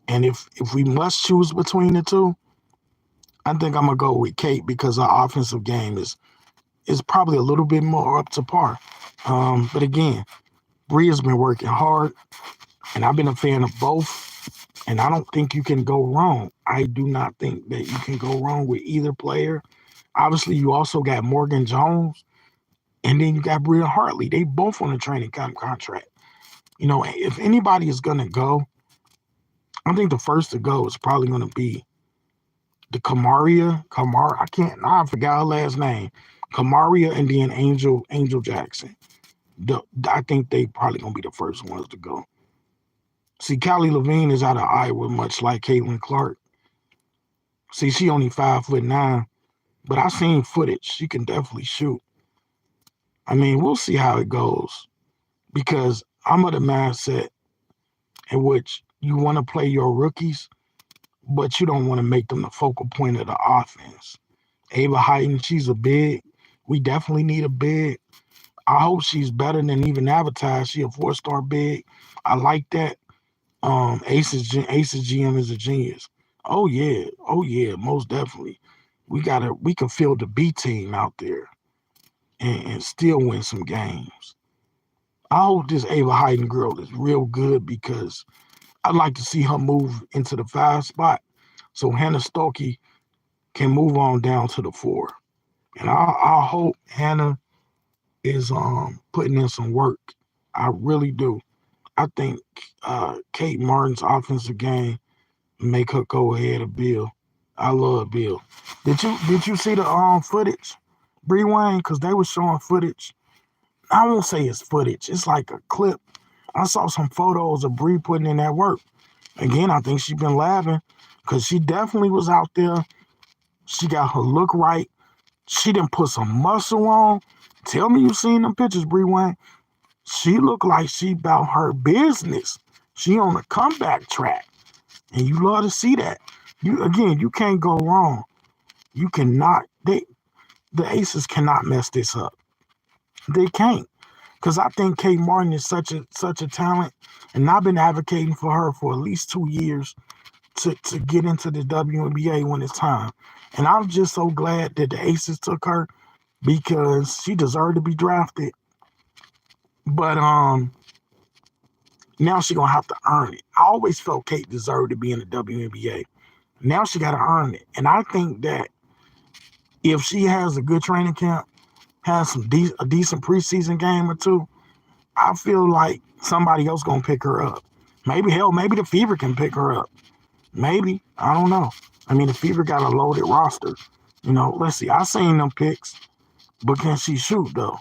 And if we must choose between the two, I think I'm going to go with Kate because our offensive game is probably a little bit more up to par. But again, Bree has been working hard, and I've been a fan of both. And I don't think you can go wrong. I do not think that you can go wrong with either player. Obviously, you also got Morgan Jones, and then you got Bria Hartley. They both on a training camp contract. If anybody is going to go, I think the first to go is probably going to be the Kamaria. I forgot her last name. Kamaria and then Angel Jackson. I think they probably going to be the first ones to go. See, Callie Levine is out of Iowa, much like Caitlin Clark. See, she only 5'9", but I seen footage. She can definitely shoot. I mean, we'll see how it goes because I'm of the mindset in which you want to play your rookies, but you don't want to make them the focal point of the offense. Ava Heighton, she's a big. We definitely need a big. I hope she's better than even advertised. She a 4-star big. I like that. Ace's GM is a genius. Oh yeah, most definitely. We can field the B team out there and still win some games. I hope this Ava Heighton girl is real good because I'd like to see her move into the 5 spot so Hannah Stokey can move on down to the 4. And I hope Hannah is putting in some work. I really do. I think Kate Martin's offensive game make her go ahead of Bill. I love Bill. Did you see the footage, Bree Wayne? Because they were showing footage. I won't say it's footage. It's like a clip. I saw some photos of Bree putting in that work. Again, I think she's been labbing. because she definitely was out there. She got her look right. She didn't put some muscle on. Tell me you seen them pictures, Bree Wayne. She looked like she about her business. She on a comeback track. And you love to see that. You can't go wrong. You cannot, the Aces cannot mess this up. They can't. Because I think Kate Martin is such a talent. And I've been advocating for her for at least 2 years to get into the WNBA when it's time. And I'm just so glad that the Aces took her because she deserved to be drafted. But now she gonna have to earn it. I always felt Kate deserved to be in the WNBA. Now she gotta earn it. And I think that if she has a good training camp, has a decent preseason game or two, I feel like somebody else gonna pick her up. Maybe the Fever can pick her up. Maybe. I don't know. I mean, the Fever got a loaded roster. Let's see. I seen them picks, but can she shoot though?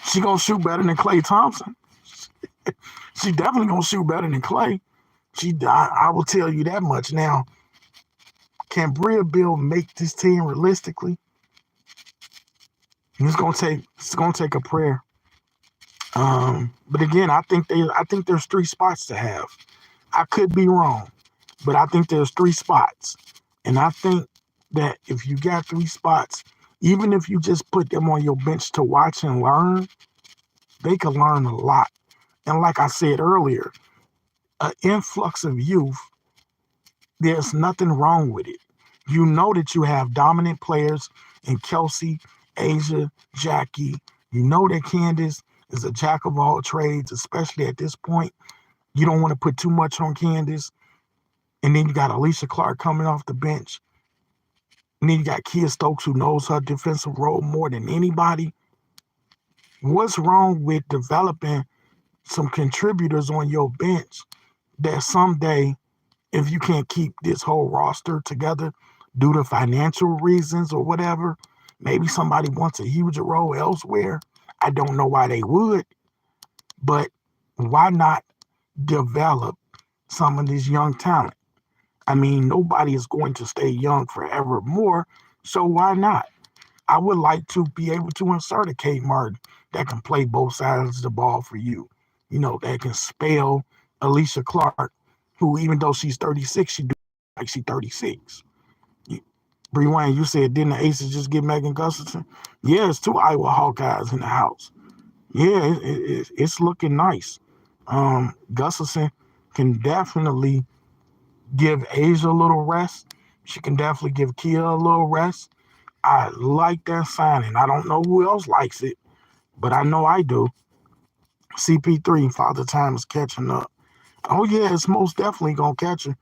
She gonna shoot better than Klay Thompson. She definitely gonna shoot better than Klay. I will tell you that much now. Can Bria Bill make this team realistically? It's gonna take a prayer. But again, I think there's 3 spots to have. I could be wrong, but I think there's 3 spots. And I think that if you got 3 spots, even if you just put them on your bench to watch and learn, they can learn a lot. And like I said earlier, an influx of youth, there's nothing wrong with it. You know that you have dominant players in Kelsey, Asia, Jackie. You know that Candace is a jack of all trades, especially at this point. You don't want to put too much on Candace. And then you got Alicia Clark coming off the bench. And then you got Kia Stokes, who knows her defensive role more than anybody. What's wrong with developing some contributors on your bench that someday, if you can't keep this whole roster together due to financial reasons or whatever, maybe somebody wants a huge role elsewhere. I don't know why they would, but why not develop some of this young talent? I mean, nobody is going to stay young forevermore, so why not? I would like to be able to insert a Kate Martin that can play both sides of the ball for you. That can spell Alicia Clark, who, even though she's 36, she do like she's 36. Bree Wayne, you said, didn't the Aces just get Megan Gustafson? Yeah, it's 2 Iowa Hawkeyes in the house. Yeah, it's looking nice. Gustafson can definitely give Asia a little rest. She can definitely give Kia a little rest. I like that signing. I don't know who else likes it, but I know I do. CP3, Father Time is catching up. Oh, yeah, it's most definitely going to catch her.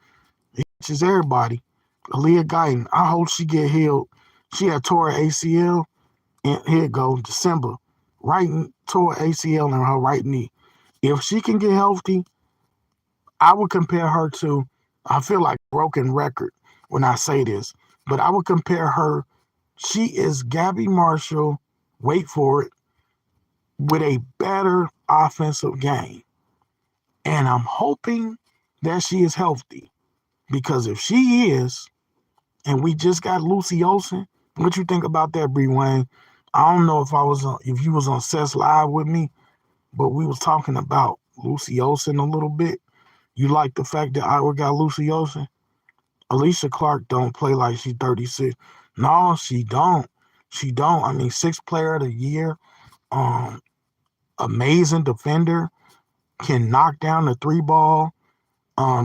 It catches everybody. Aaliyah Guyton, I hope she get healed. She had tore ACL, and here it go, December. Tore ACL in her right knee. If she can get healthy, I would compare her to, I feel like a broken record when I say this, but I would compare her, she is Gabby Marshall, wait for it, with a better offensive game. And I'm hoping that she is healthy, because if she is, and we just got Lucy Olsen, what you think about that, Bree Wayne? I don't know if you was on Seth's Live with me, but we was talking about Lucy Olsen a little bit. You like the fact that Iowa got Lucy Olsen? Alicia Clark don't play like she's 36. No, she don't. She don't. I mean, 6th player of the year, amazing defender, can knock down the 3 ball.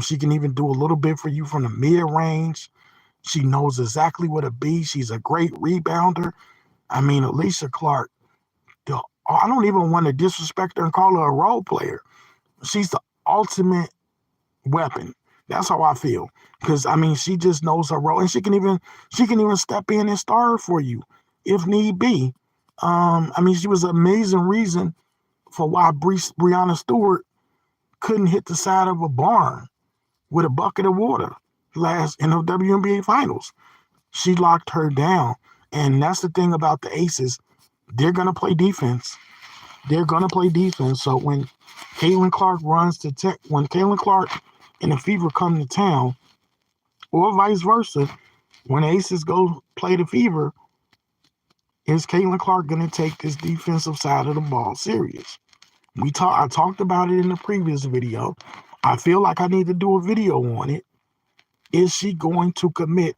She can even do a little bit for you from the mid-range. She knows exactly what to be. She's a great rebounder. I mean, Alicia Clark, I don't even want to disrespect her and call her a role player. She's the ultimate weapon. That's how I feel. Because, I mean, she just knows her role. And she can even step in and star for you if need be. I mean, she was an amazing reason for why Breanna Stewart couldn't hit the side of a barn with a bucket of water last in the WNBA finals. She locked her down. And that's the thing about the Aces. They're going to play defense. They're going to play defense. So when Caitlin Clark when Caitlin Clark and the Fever come to town, Or vice versa. When Aces go play the Fever, is Caitlin Clark going to take this defensive side of the ball serious? I talked about it in the previous video. I feel like I need to do a video on it. Is she going to commit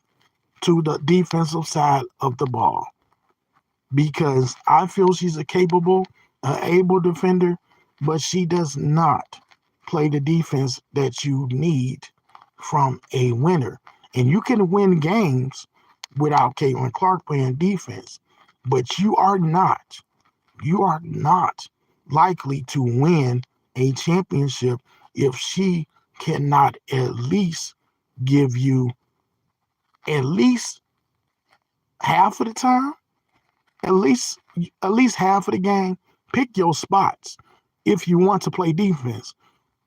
to the defensive side of the ball? Because I feel she's a capable, able defender, but she does not play the defense that you need from a winner. And you can win games without Caitlin Clark playing defense, but you are not likely to win a championship if she cannot at least give you at least half of the time, at least half of the game. Pick your spots if you want to play defense,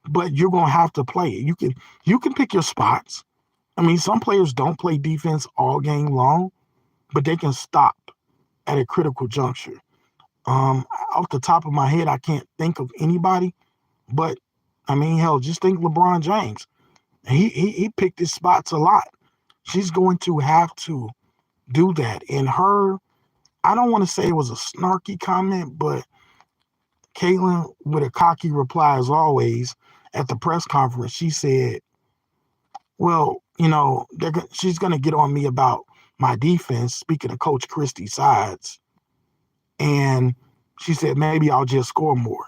but you're gonna have to play it. You can pick your spots. I mean, some players don't play defense all game long, but they can stop at a critical juncture. Off the top of my head, I can't think of anybody, but I mean, hell, just think LeBron James. He picked his spots a lot. She's going to have to do that. And I don't want to say it was a snarky comment, but Caitlin, with a cocky reply as always, at the press conference, she said, well, she's going to get on me about my defense, speaking of Coach Christie Sides. And she said, maybe I'll just score more.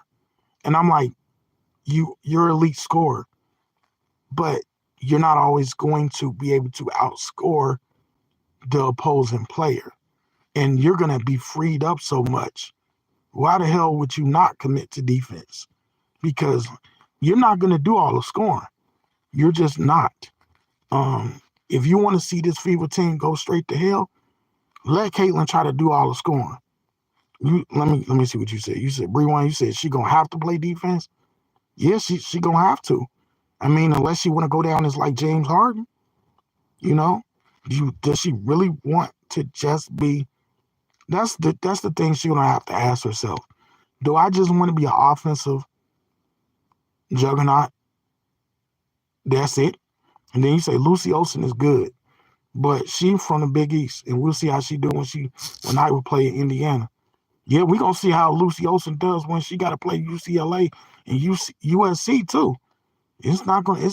And I'm like, you're an elite scorer, but you're not always going to be able to outscore the opposing player. And you're going to be freed up so much. Why the hell would you not commit to defense? Because you're not going to do all the scoring. You're just not. If you want to see this Fever team go straight to hell, let Caitlin try to do all the scoring. Let me see what you said. You said, Bree, you said she gonna have to play defense. Yeah, she gonna have to. I mean, unless she want to go down as like James Harden, does she really want to just be? That's the thing she's gonna have to ask herself. Do I just want to be an offensive juggernaut? That's it. And then you say Lucy Olsen is good, but she from the Big East, and we'll see how she do when I would play in Indiana. Yeah, we're going to see how Lucy Olsen does when she got to play UCLA and USC too. It's not going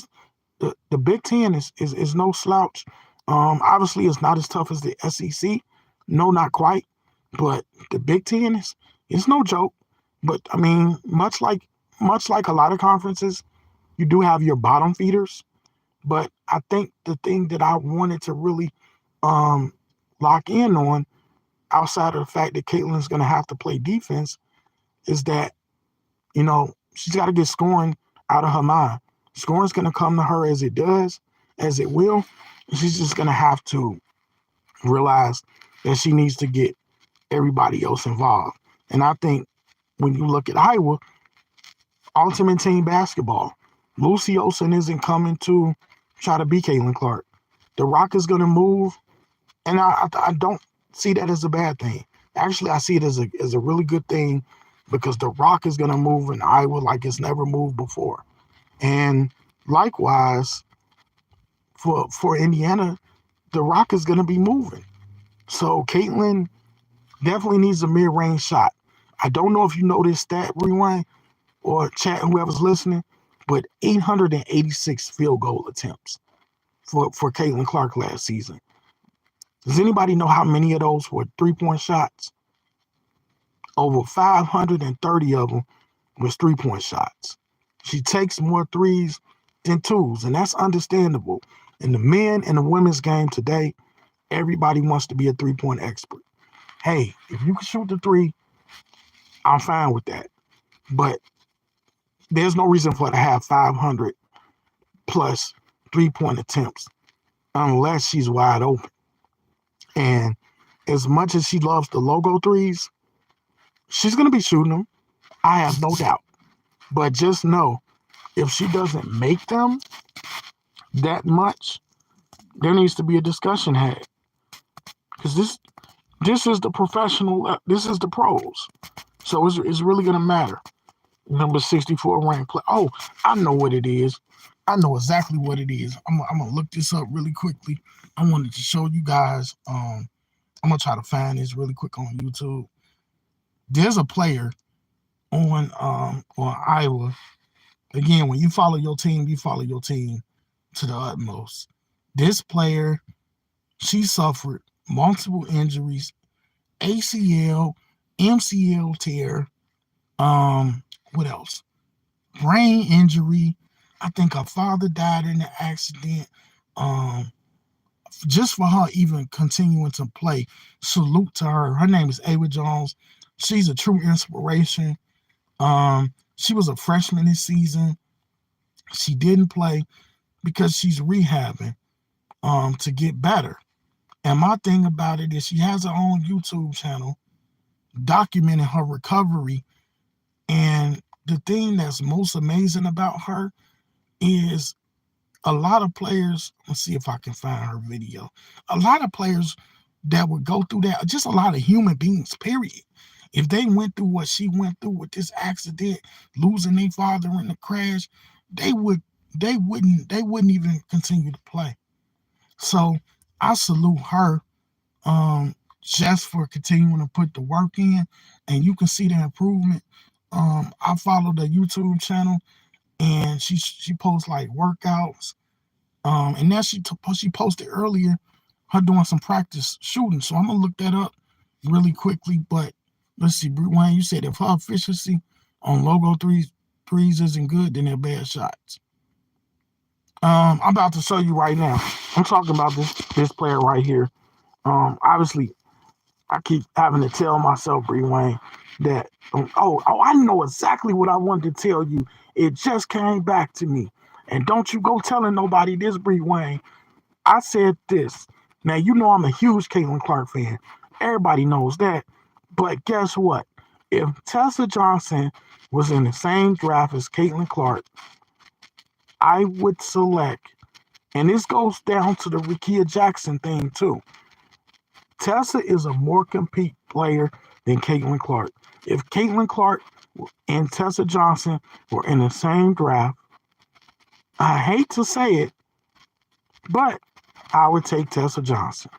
to, the Big Ten is no slouch. Obviously, it's not as tough as the SEC. No, not quite. But the Big Ten is no joke. But, I mean, much like a lot of conferences, you do have your bottom feeders. But I think the thing that I wanted to really lock in on, outside of the fact that Caitlin's going to have to play defense, is that, she's got to get scoring out of her mind. Scoring's going to come to her as it will. She's just going to have to realize that she needs to get everybody else involved. And I think when you look at Iowa, Ultimate Team Basketball, Lucy Olsen isn't coming to try to be Caitlin Clark. The Rock is going to move, and I don't see that as a bad thing. Actually, I see it as a really good thing, because the Rock is going to move in Iowa like it's never moved before. And likewise, for Indiana, the Rock is going to be moving. So Caitlin definitely needs a mid-range shot. I don't know if you know this stat, Rewind, or chat, whoever's listening, but 886 field goal attempts for Caitlin Clark last season. Does anybody know how many of those were three-point shots? Over 530 of them was three-point shots. She takes more threes than twos, and that's understandable. In the men and the women's game today, everybody wants to be a three-point expert. Hey, if you can shoot the three, I'm fine with that. But there's no reason for her to have 500 plus three-point attempts unless she's wide open. And as much as she loves the logo threes, she's going to be shooting them. I have no doubt. But just know, if she doesn't make them that much, there needs to be a discussion had. Because this is the professional, this is the pros. So it's really going to matter. Number 64 ranked play. Oh, I know what it is. I know exactly what it is. I'm gonna look this up really quickly. I wanted to show you guys. I'm gonna try to find this really quick on YouTube. There's a player on Iowa. Again, when you follow your team to the utmost. This player, she suffered multiple injuries, ACL, MCL tear, what else? Brain injury. I think her father died in the accident. Um, just for her even continuing to play, salute to her. Her name is Ava Jones. She's a true inspiration. She was a freshman this season. She didn't play because she's rehabbing to get better. And my thing about it is she has her own YouTube channel documenting her recovery. And the thing that's most amazing about her is a lot of players, let's see if I can find her video. A lot of players that would go through that, just a lot of human beings, period. If they went through what she went through with this accident, losing their father in the crash, they wouldn't even continue to play. So I salute her just for continuing to put the work in, and you can see the improvement. I follow the YouTube channel, and she posts like workouts. And now she posted earlier her doing some practice shooting. So I'm gonna look that up really quickly. But let's see, Wayne, you said if her efficiency on logo threes isn't good, then they're bad shots. I'm about to show you right now. I'm talking about this player right here. Obviously, I keep having to tell myself, Bree Wayne, that I know exactly what I wanted to tell you. It just came back to me. And don't you go telling nobody this, Bree Wayne. I said this. Now, you know I'm a huge Caitlin Clark fan. Everybody knows that. But guess what? If Tessa Johnson was in the same draft as Caitlin Clark, I would select, and this goes down to the Rickea Jackson thing too. Tessa is a more complete player than Caitlin Clark. If Caitlin Clark and Tessa Johnson were in the same draft, I hate to say it, but I would take Tessa Johnson.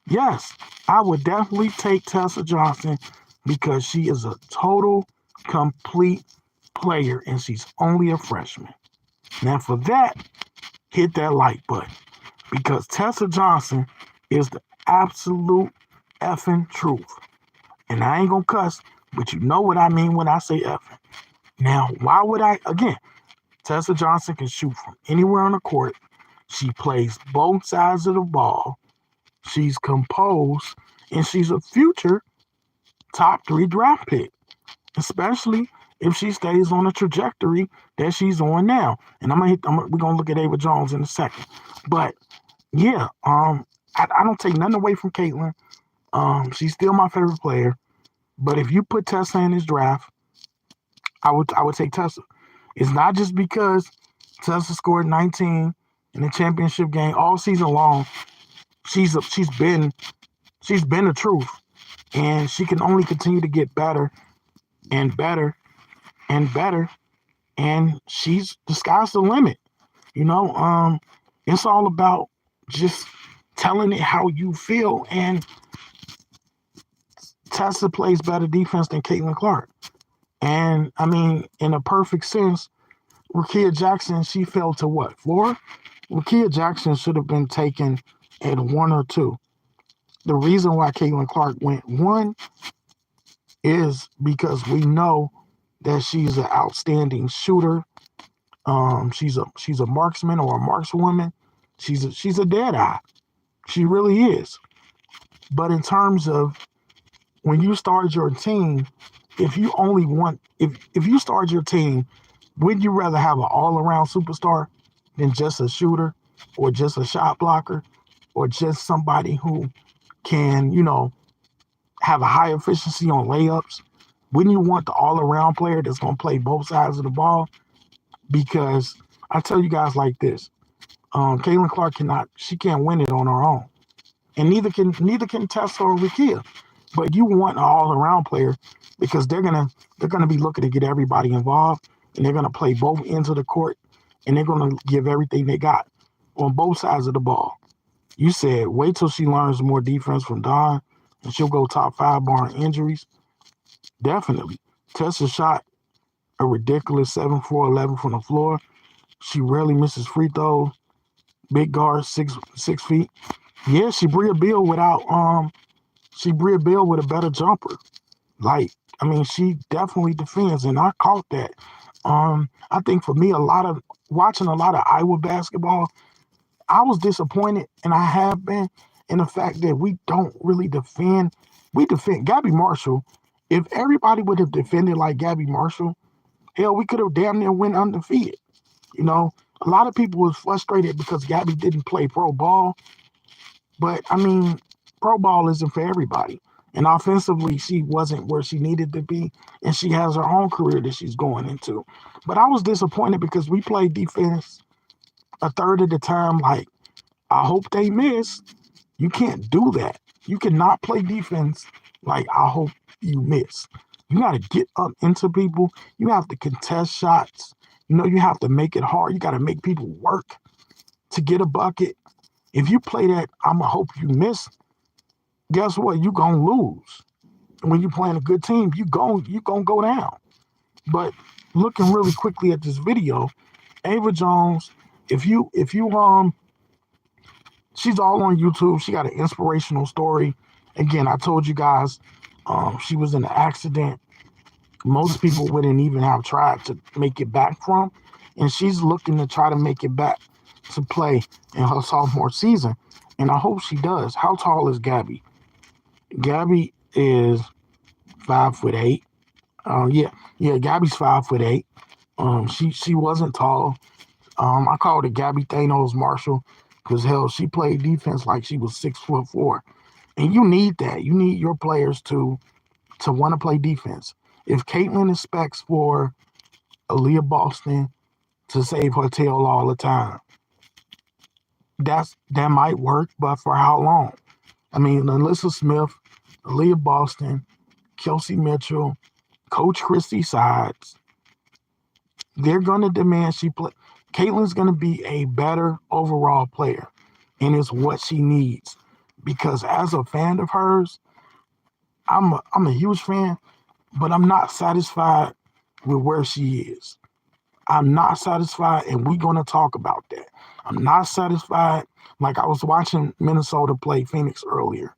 Yes, I would definitely take Tessa Johnson because she is a total, complete player, and she's only a freshman. Now, for that, hit that like button because Tessa Johnson is the absolute effing truth. And I ain't gonna cuss, but you know what I mean when I say effing. Now, why would I? Again, Tessa Johnson can shoot from anywhere on the court. She plays both sides of the ball. She's composed, and she's a future top 3 draft pick, especially if she stays on the trajectory that she's on now. And we're gonna look at Ava Jones in a second. But yeah, I don't take nothing away from Caitlin. She's still my favorite player. But if you put Tessa in this draft, I would take Tessa. It's not just because Tessa scored 19 in the championship game all season long. She's been the truth, and she can only continue to get better and better and better. And the sky's the limit. It's all about just telling it how you feel. And Tessa plays better defense than Caitlin Clark. And I mean, in a perfect sense, Rickea Jackson, she fell to what, 4? Rickea Jackson should have been taken at 1 or 2. The reason why Caitlin Clark went 1 is because we know that she's an outstanding shooter. She's a marksman or a markswoman. She's a dead eye. She really is. But in terms of when you start your team, if you start your team, wouldn't you rather have an all-around superstar than just a shooter or just a shot blocker or just somebody who can, have a high efficiency on layups? Wouldn't you want the all-around player that's going to play both sides of the ball? Because I tell you guys like this, Caitlin Clark can't win it on her own. And neither can Tessa or Rickea. But you want an all-around player because they're gonna be looking to get everybody involved, and they're gonna play both ends of the court. and they're going to give everything they got on both sides of the ball. You said wait till she learns more defense from Don, and she'll go top 5 barring injuries. Definitely. Tessa shot a ridiculous 7-4-11 from the floor. She rarely misses free throws. Big guard, 6 feet. Yeah, she Bria Bill with a better jumper. Like, I mean, she definitely defends, and I caught that. I think for me, watching a lot of Iowa basketball, I was disappointed, and I have been in the fact that we don't really defend. We defend Gabby Marshall. If everybody would have defended like Gabby Marshall, hell, we could have damn near went undefeated. You know, a lot of people was frustrated because Gabby didn't play pro ball, but I mean, pro ball isn't for everybody. And offensively, she wasn't where she needed to be, and she has her own career that she's going into. But I was disappointed because we played defense a third of the time. Like, I hope they miss. You can't do that. You cannot play defense like I hope you miss. You got to get up into people. You have to contest shots. You have to make it hard. You got to make people work to get a bucket. If you play that, I'ma hope you miss. Guess what? You gonna lose. When you're playing a good team, you gonna go down. But looking really quickly at this video, Ava Jones, if you she's all on YouTube. She got an inspirational story. Again, I told you guys, she was in an accident. Most people wouldn't even have tried to make it back from, and she's looking to try to make it back to play in her sophomore season. And I hope she does. How tall is Gabby? Gabby is 5'8". Yeah, Gabby's 5'8". She wasn't tall. I called it Gabby Thanos Marshall because hell, she played defense like she was 6'4", and you need that. You need your players to want to play defense. If Caitlin expects for Aaliyah Boston to save her tail all the time, that might work, but for how long? I mean, Alyssa Smith, Aaliyah Boston, Kelsey Mitchell, Coach Christy Sides, they're going to demand she play. Caitlin's going to be a better overall player, and it's what she needs. Because as a fan of hers, I'm a huge fan, but I'm not satisfied with where she is. I'm not satisfied, and we're going to talk about that. I'm not satisfied. Like I was watching Minnesota play Phoenix earlier.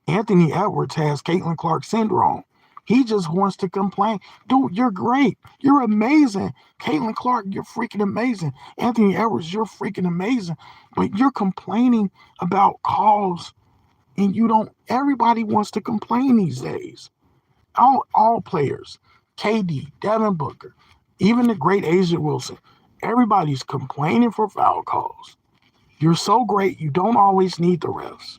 Anthony Edwards has Caitlin Clark syndrome. He just wants to complain. Dude, you're great. You're amazing. Caitlin Clark, you're freaking amazing. Anthony Edwards, you're freaking amazing. But you're complaining about calls, and you don't. Everybody wants to complain these days. All players. KD, Devin Booker, even the great Asia Wilson. Everybody's complaining for foul calls. You're so great, you don't always need the refs.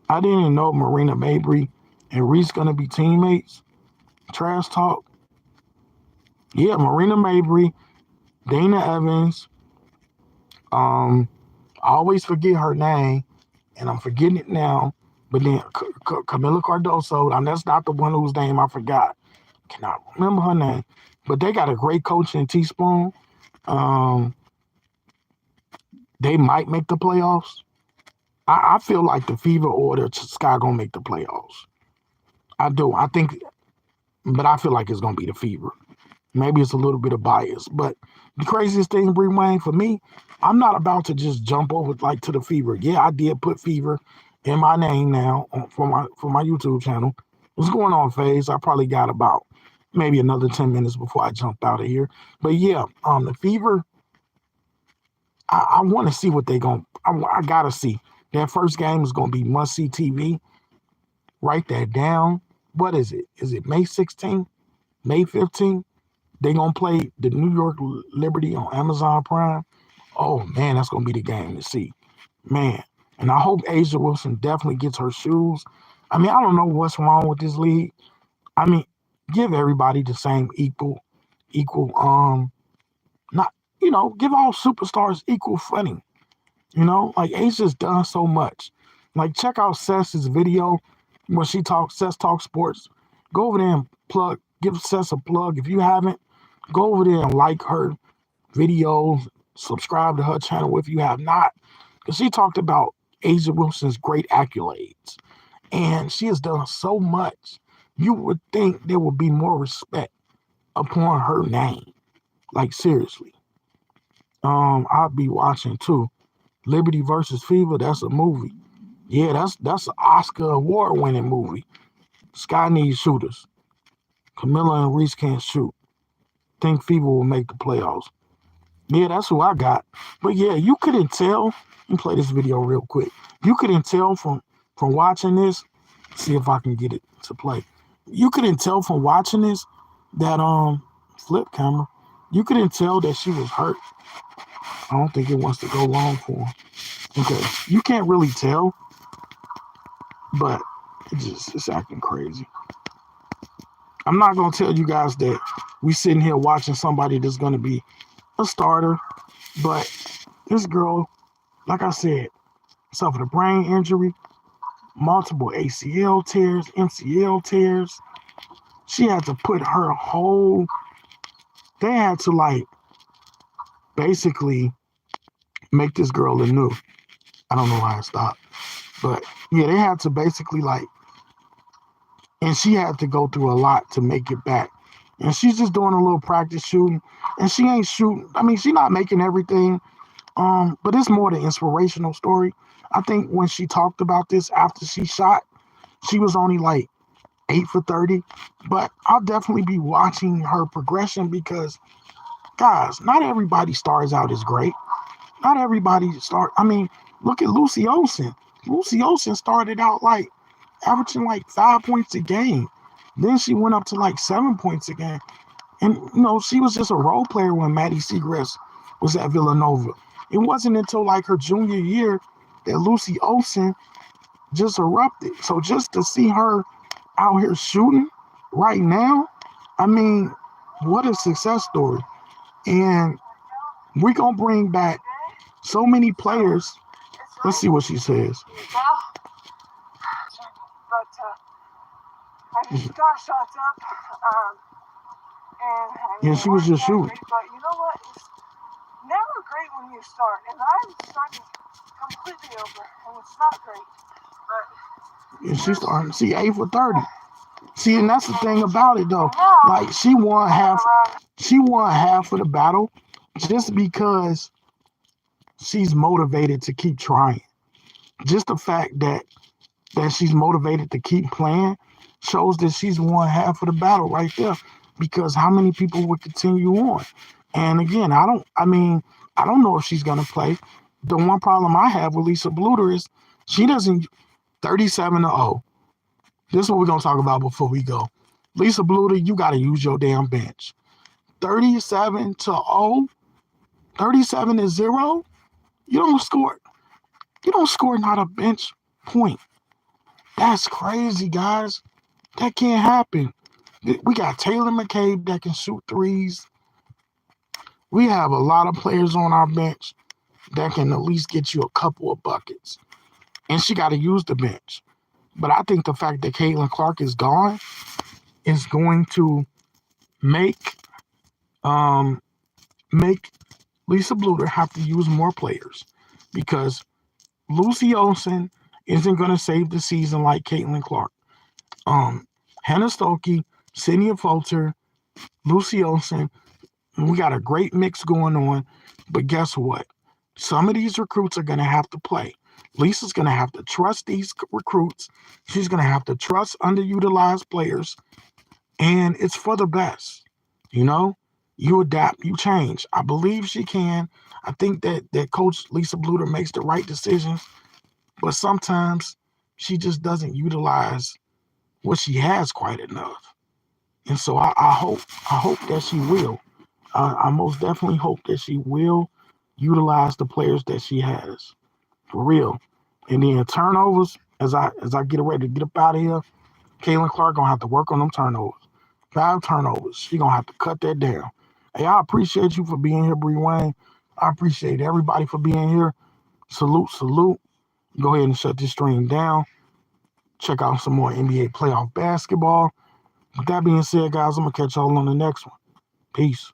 I didn't know Marina Mabry and Reese gonna be teammates. Trash talk. Yeah, Marina Mabry, Dana Evans. I always forget her name, and I'm forgetting it now. But then Camila Cardoso, and that's not the one whose name I forgot. Cannot remember her name. But they got a great coach in Teaspoon. Um, they might make the playoffs. I feel like the Fever or the Sky gonna make the playoffs. I do. But I feel like it's gonna be the Fever. Maybe it's a little bit of bias, but the craziest thing, Bree Wayne, for me, I'm not about to just jump over like to the Fever. Yeah, I did put Fever in my name now for my YouTube channel. What's going on, FaZe? I probably got about maybe another 10 minutes before I jumped out of here. But yeah, the Fever, I want to see what they going to, I got to see. That first game is going to be must-see TV. Write that down. What is it? Is it May 16th? May 15th? They going to play the New York Liberty on Amazon Prime. Oh, man, that's going to be the game to see. Man. And I hope Asia Wilson definitely gets her shoes. I mean, I don't know what's wrong with this league. I mean, give everybody the same equal, not, give all superstars equal footing. Like Asia's done so much. Like, check out Seth's video where Seth talks sports. Go over there and give Seth a plug. If you haven't, go over there and like her videos. Subscribe to her channel if you have not, because she talked about A'ja Wilson's great accolades, and she has done so much. You would think there would be more respect upon her name. Like seriously. I'll be watching too. Liberty versus Fever, that's a movie. Yeah, that's an Oscar award winning movie. Sky needs shooters. Camilla and Reese can't shoot. Think Fever will make the playoffs. Yeah, that's who I got. But yeah, you couldn't tell. Let me play this video real quick. You couldn't tell from watching this. See if I can get it to play. You couldn't tell from watching this that flip camera. You couldn't tell that she was hurt. I don't think it wants to go long for him. Okay, you can't really tell, but it's acting crazy. I'm not gonna tell you guys that we sitting here watching somebody that's gonna be a starter, but this girl, like I said, suffered a brain injury, multiple ACL tears, MCL tears. She had to put her whole. They had to like basically make this girl anew. I don't know why I stopped, but yeah, they had to basically like, and she had to go through a lot to make it back. And she's just doing a little practice shooting, and she ain't shooting. I mean, she's not making everything, but it's more the inspirational story. I think when she talked about this after she shot, she was only like 8 for 30, but I'll definitely be watching her progression because, guys, not everybody starts out as great. Not everybody I mean, look at Lucy Olsen. Lucy Olsen started out like averaging like 5 points a game. Then she went up to like 7 points a game. And, you know, she was just a role player when Maddie Seagrass was at Villanova. It wasn't until like her junior year that Lucy Olsen just erupted. So just to see her out here shooting right now, I mean, what a success story. And we're going to bring back so many players. Let's see what she says. I just got shots up, and yeah, she was just shooting. Great, but you know what? It's never great when you start, and I'm starting completely over, and it's not great. But yeah, she's starting. See, 8 for 30. See, and that's the thing about it, though. Like she won half of the battle just because she's motivated to keep trying. Just the fact that she's motivated to keep playing shows that she's won half of the battle right there. Because how many people would continue on? And again, I don't know if she's gonna play. The one problem I have with Lisa Bluter is she doesn't 37-0. This is what we're gonna talk about before we go. Lisa Bluter, you gotta use your damn bench. 37-0, 37-0. You don't score not a bench point. That's crazy, guys. That can't happen. We got Taylor McCabe that can shoot threes. We have a lot of players on our bench that can at least get you a couple of buckets. And she got to use the bench. But I think the fact that Caitlin Clark is gone is going to make Lisa Bluter have to use more players, because Lucy Olsen isn't going to save the season like Caitlin Clark. Hannah Stokey, Sydney Fulter, Lucy Olsen, we got a great mix going on. But guess what? Some of these recruits are going to have to play. Lisa's going to have to trust these recruits. She's going to have to trust underutilized players. And it's for the best. You know, you adapt, you change. I believe she can. I think that Coach Lisa Bluter makes the right decisions. But sometimes she just doesn't utilize what she has quite enough. And so I hope that she will. I most definitely hope that she will utilize the players that she has. For real. And then turnovers, as I get ready to get up out of here, Caitlin Clark gonna have to work on them turnovers. 5 turnovers. She gonna have to cut that down. Hey, I appreciate you for being here, Bree Wayne. I appreciate everybody for being here. Salute, salute. Go ahead and shut this stream down. Check out some more NBA playoff basketball. With that being said, guys, I'm gonna catch y'all on the next one. Peace.